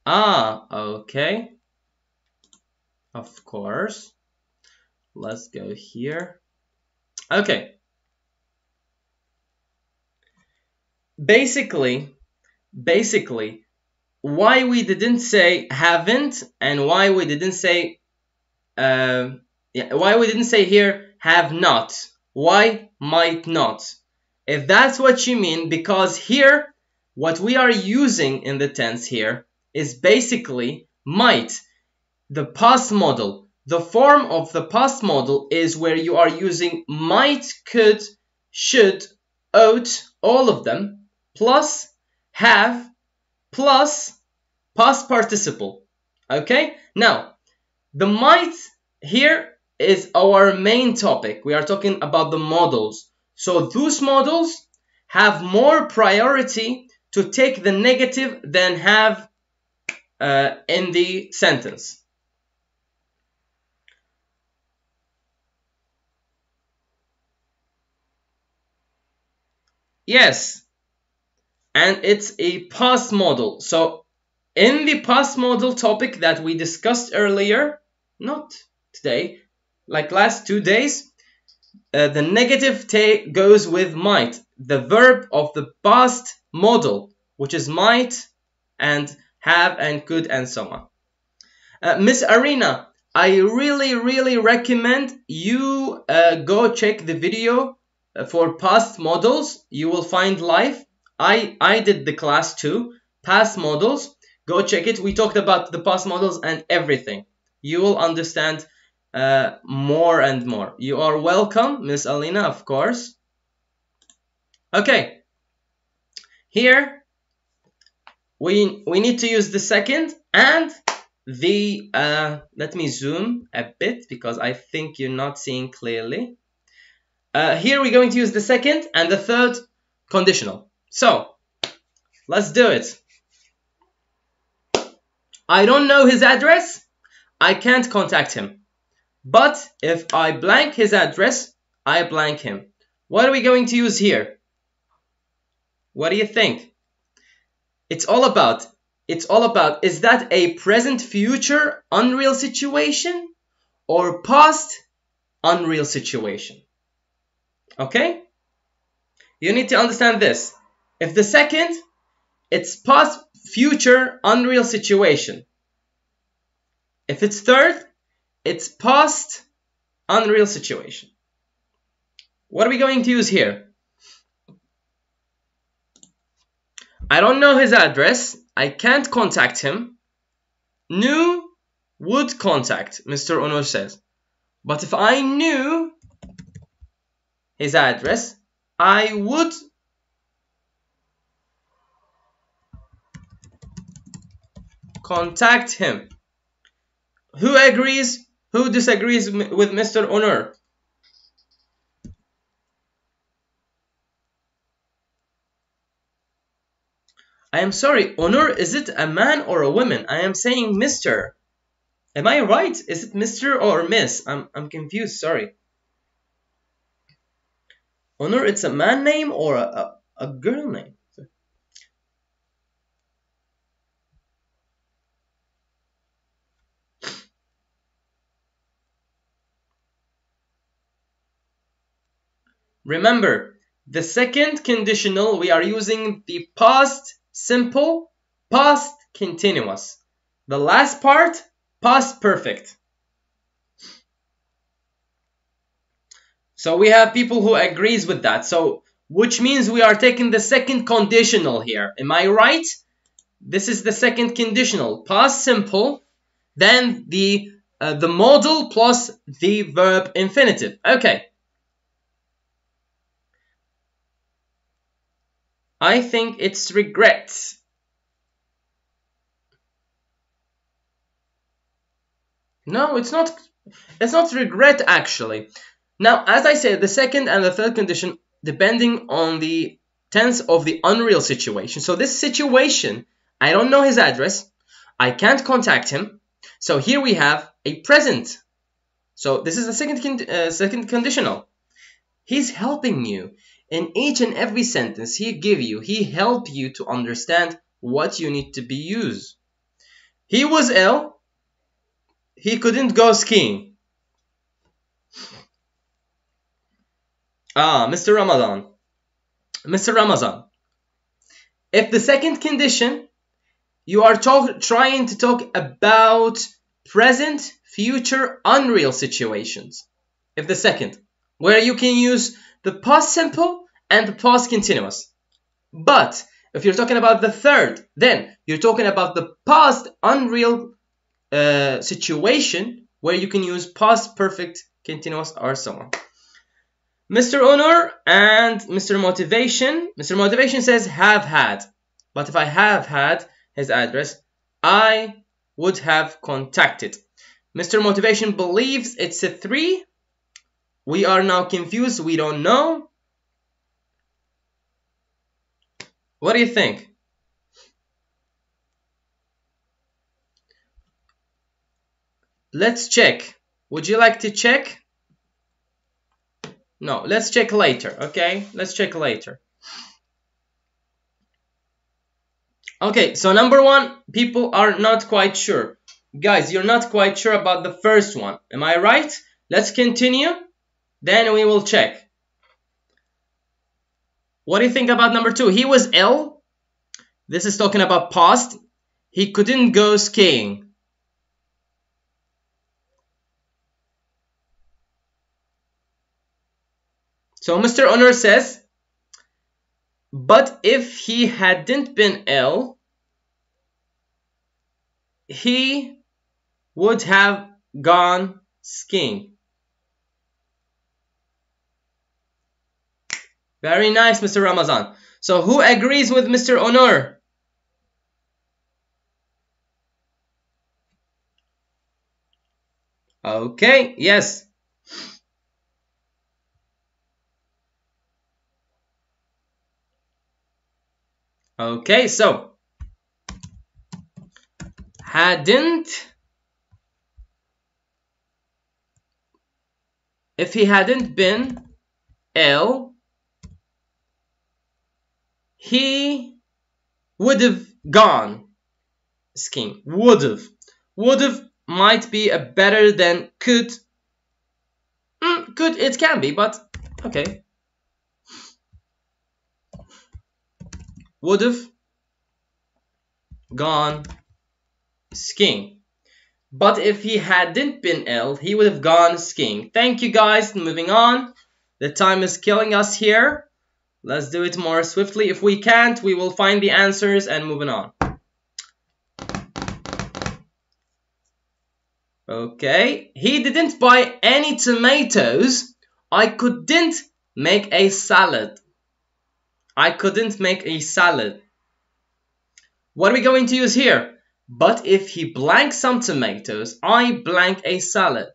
Ah, okay. Of course. Let's go here. Okay. Basically, why we didn't say haven't and why we didn't say why we didn't say here have not. Why might not? If that's what you mean, because here what we are using in the tense here is basically might, the past model. The form of the past model is where you are using might, could, should, ought, all of them, plus have, plus past participle. Okay? Now, the might here is our main topic. We are talking about the modals. So those modals have more priority to take the negative than have in the sentence. Yes, and it's a past model. So in the past model topic that we discussed earlier, not today, like last 2 days, the negative goes with might, the verb of the past model, which is might and have and could and so on. Miss Arena, I really recommend you go check the video for past models. You will find live. I did the class too, past models. Go check it. We talked about the past models and everything. You will understand more and more. You are welcome, Miss Alina, of course. Okay. Here we need to use the second and the let me zoom a bit because I think you're not seeing clearly. Here we're going to use the second and the third conditional. So let's do it. I don't know his address. I can't contact him. But if I blank his address, I blank him. What are we going to use here? What do you think? It's all about, is that a present future unreal situation or past unreal situation? Okay? You need to understand this. If the second, it's past future unreal situation. If it's third, it's past unreal situation. What are we going to use here? I don't know his address. I can't contact him. Knew, would contact, Mr. Onur says. But if I knew his address, I would contact him. Who agrees? Who disagrees with Mr. Onur? I am sorry, Onur, is it a man or a woman? I am saying Mr. Am I right? Is it Mr. or Miss? I'm confused, sorry. Onur, it's a man name or a girl name? Remember, the second conditional, we are using the past simple, past continuous. The last part, past perfect. So we have people who agrees with that. So, which means we are taking the second conditional here. Am I right? This is the second conditional, past simple, then the modal plus the verb infinitive. Okay. I think it's regrets. No, it's not. It's not regret actually. Now, as I said, the second and the third condition, depending on the tense of the unreal situation. So this situation, I don't know his address. I can't contact him. So here we have a present. So this is the second conditional. He's helping you. In each and every sentence he give you, he help you to understand what you need to be used. He was ill. He couldn't go skiing. Mr. Ramadan. Mr. Ramazan. If the second condition, you are trying to talk about present, future, unreal situations. If the second, where you can use the past simple and the past continuous. But if you're talking about the third, then you're talking about the past unreal situation where you can use past perfect, continuous, or so on. Mr. Onur and Mr. Motivation. Mr. Motivation says have had. But if I have had his address, I would have contacted. Mr. Motivation believes it's a 3. We are now confused. We don't know. What do you think? Let's check. Would you like to check? No, let's check later, okay? Let's check later. Okay, so number 1, people are not quite sure. Guys, you're not quite sure about the first one. Am I right? Let's continue. Then we will check. What do you think about number 2? He was ill. This is talking about past. He couldn't go skiing. So Mr. Onur says, but if he hadn't been ill, he would have gone skiing. Very nice, Mr. Ramazan. So who agrees with Mr. Onur? Okay, yes. Okay, so hadn't, if he hadn't been ill, he would have gone skiing. Would have. Would have might be a better than could. Could, it can be, but okay. Would have gone skiing. But if he hadn't been ill, he would have gone skiing. Thank you guys. Moving on. The time is killing us here. Let's do it more swiftly. If we can't, we will find the answers and moving on. Okay. He didn't buy any tomatoes. I couldn't make a salad. I couldn't make a salad. What are we going to use here? But if he blanks some tomatoes, I blank a salad.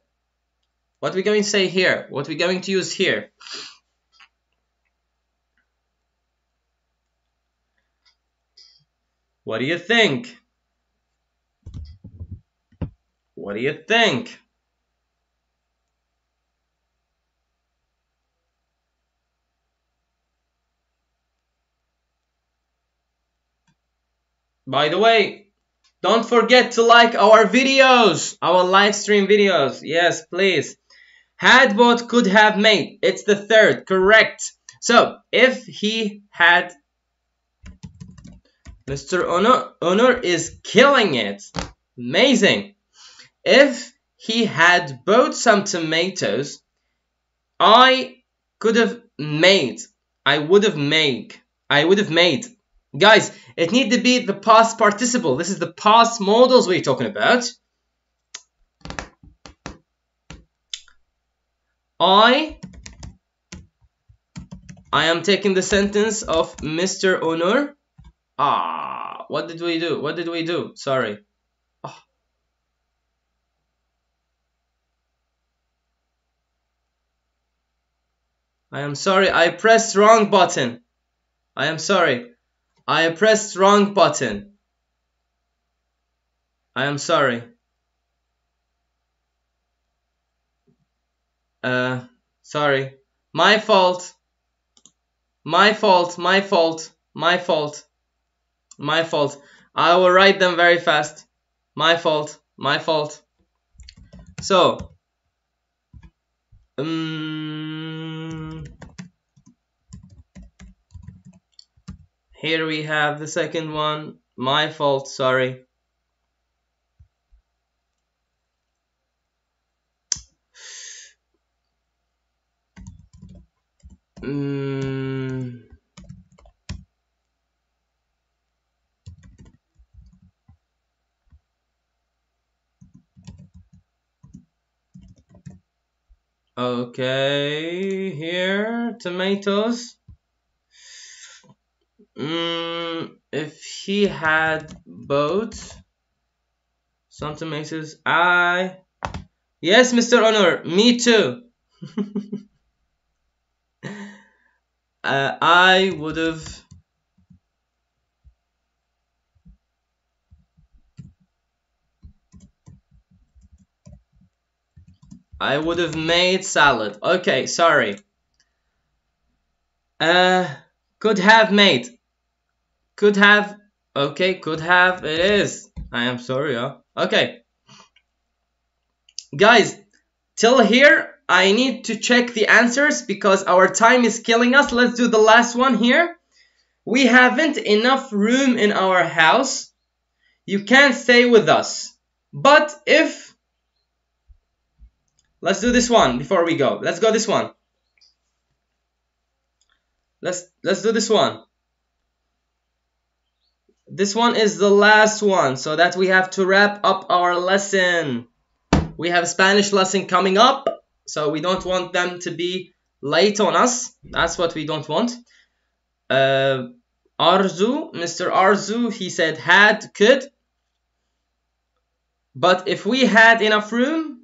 What are we going to say here? What are we going to use here? What do you think? What do you think? By the way, don't forget to like our videos, our live stream videos. Yes, please. Had, bought, could have, made. It's the third, correct. So, if he had... Mr. Onur is killing it. Amazing. If he had bought some tomatoes, I could have made. I would have made. Guys, it need to be the past participle. This is the past modals we're talking about. I am taking the sentence of Mr. Onur. What did we do? What did we do? Sorry. I am sorry. I pressed wrong button. I am sorry. I pressed wrong button. I am sorry. Sorry. My fault. My fault. My fault. My fault. My fault. I will write them very fast. My fault. My fault. So, here we have the second one. My fault. Sorry. Okay, here, tomatoes. If he had bought some tomatoes, yes, Mr. Onur, me too. I would have made salad. Okay, sorry. Could have made. Could have. Okay, could have. It is. I am sorry. Okay. Guys, till here, I need to check the answers because our time is killing us. Let's do the last one here. We haven't enough room in our house. You can't stay with us. But if... Let's do this one before we go. Let's go this one. Let's do this one. This one is the last one, so that we have to wrap up our lesson. We have a Spanish lesson coming up, so we don't want them to be late on us. That's what we don't want. Arzu, Mr. Arzu, he said had, could. But if we had enough room,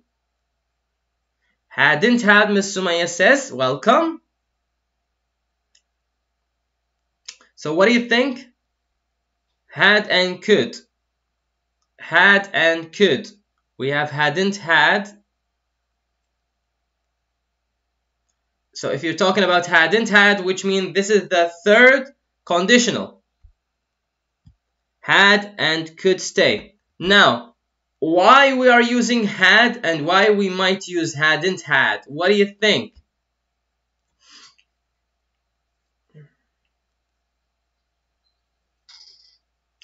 hadn't had, Ms. Sumaya says, welcome. So what do you think? Had and could. Had and could. We have hadn't had. So if you're talking about hadn't had, which means this is the third conditional. Had and could stay. Now, why we are using had and why we might use hadn't had? What do you think?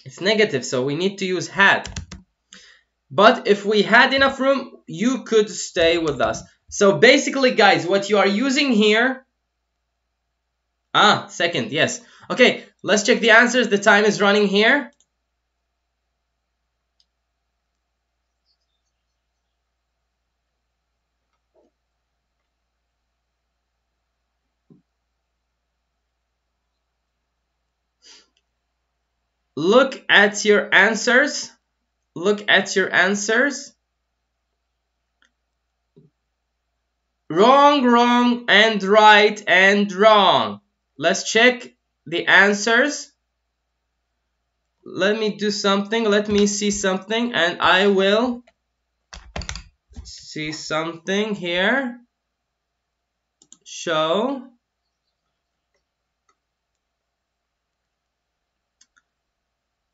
It's negative, so we need to use had. But if we had enough room, you could stay with us. So basically, guys, what you are using here... second, yes. Okay, let's check the answers. The time is running here. Look at your answers. look at your answers. Wrong, wrong, and right, and wrong. Let's check the answers. Let me do something. Let me see something, and I will see something here. Show.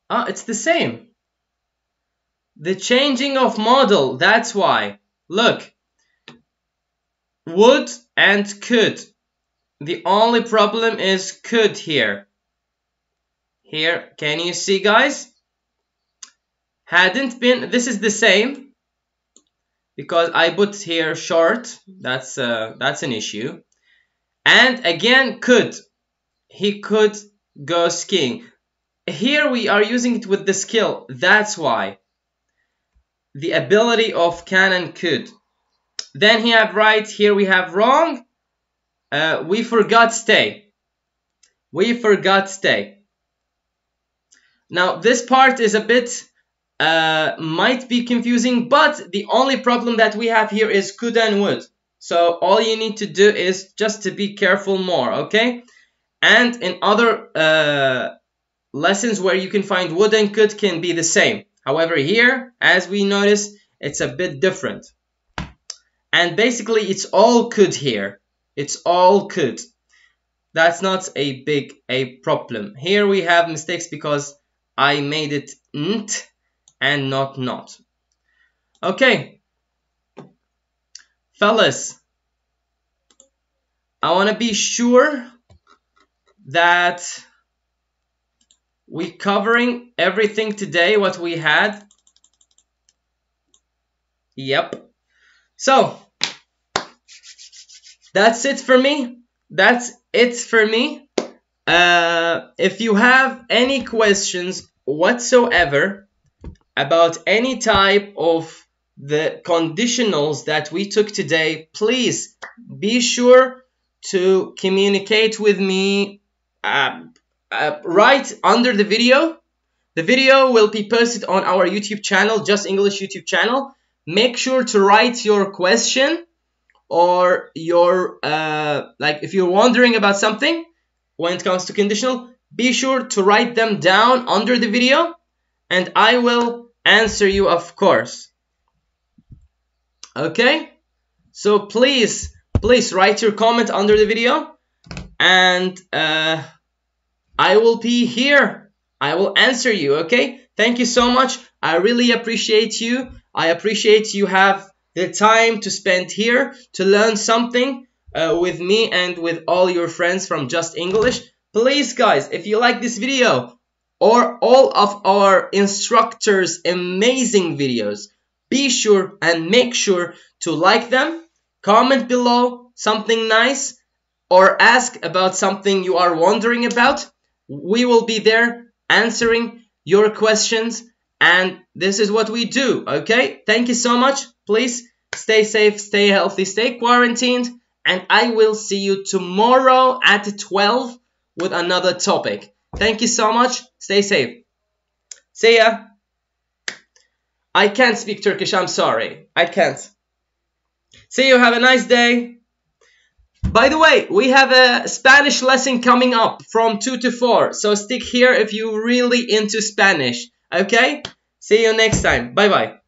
Ah, it's the same. The changing of model, that's why. Look. Would and could. The only problem is could here. Here, can you see, guys? Hadn't been, this is the same. Because I put here short. That's an issue. And again, could. He could go skiing. Here we are using it with the skill. That's why. The ability of can and could. Then he have right. Here we have wrong. We forgot stay. We forgot stay. Now this part is a bit might be confusing, but the only problem that we have here is could and would. So all you need to do is just to be careful more, okay? And in other lessons where you can find would and could can be the same. However, here, as we notice, it's a bit different. And basically, it's all could here. It's all could. That's not a big problem. Here we have mistakes because I made it nt and not. Okay. Fellas, I want to be sure that we're covering everything today, what we had. Yep. So, that's it for me. That's it for me. If you have any questions whatsoever about any type of the conditionals that we took today, please be sure to communicate with me right under the video. The video will be posted on our YouTube channel, Justenglish YouTube channel. Make sure to write your question or your like if you're wondering about something when it comes to conditional, be sure to write them down under the video and I will answer you, of course. Okay? So please write your comment under the video and I will be here. I will answer you, okay? Thank you so much. I really appreciate you. I appreciate you have the time to spend here to learn something with me and with all your friends from Just English. Please, guys, if you like this video or all of our instructors' amazing videos, be sure and make sure to like them, comment below something nice, or ask about something you are wondering about. We will be there answering your questions, and this is what we do, okay? Thank you so much. Please stay safe, stay healthy, stay quarantined, and I will see you tomorrow at 12 with another topic. Thank you so much. Stay safe. See ya. I can't speak Turkish. I'm sorry. I can't. See you. Have a nice day. By the way, we have a Spanish lesson coming up from 2 to 4. So stick here if you're really into Spanish. Okay? See you next time. Bye-bye.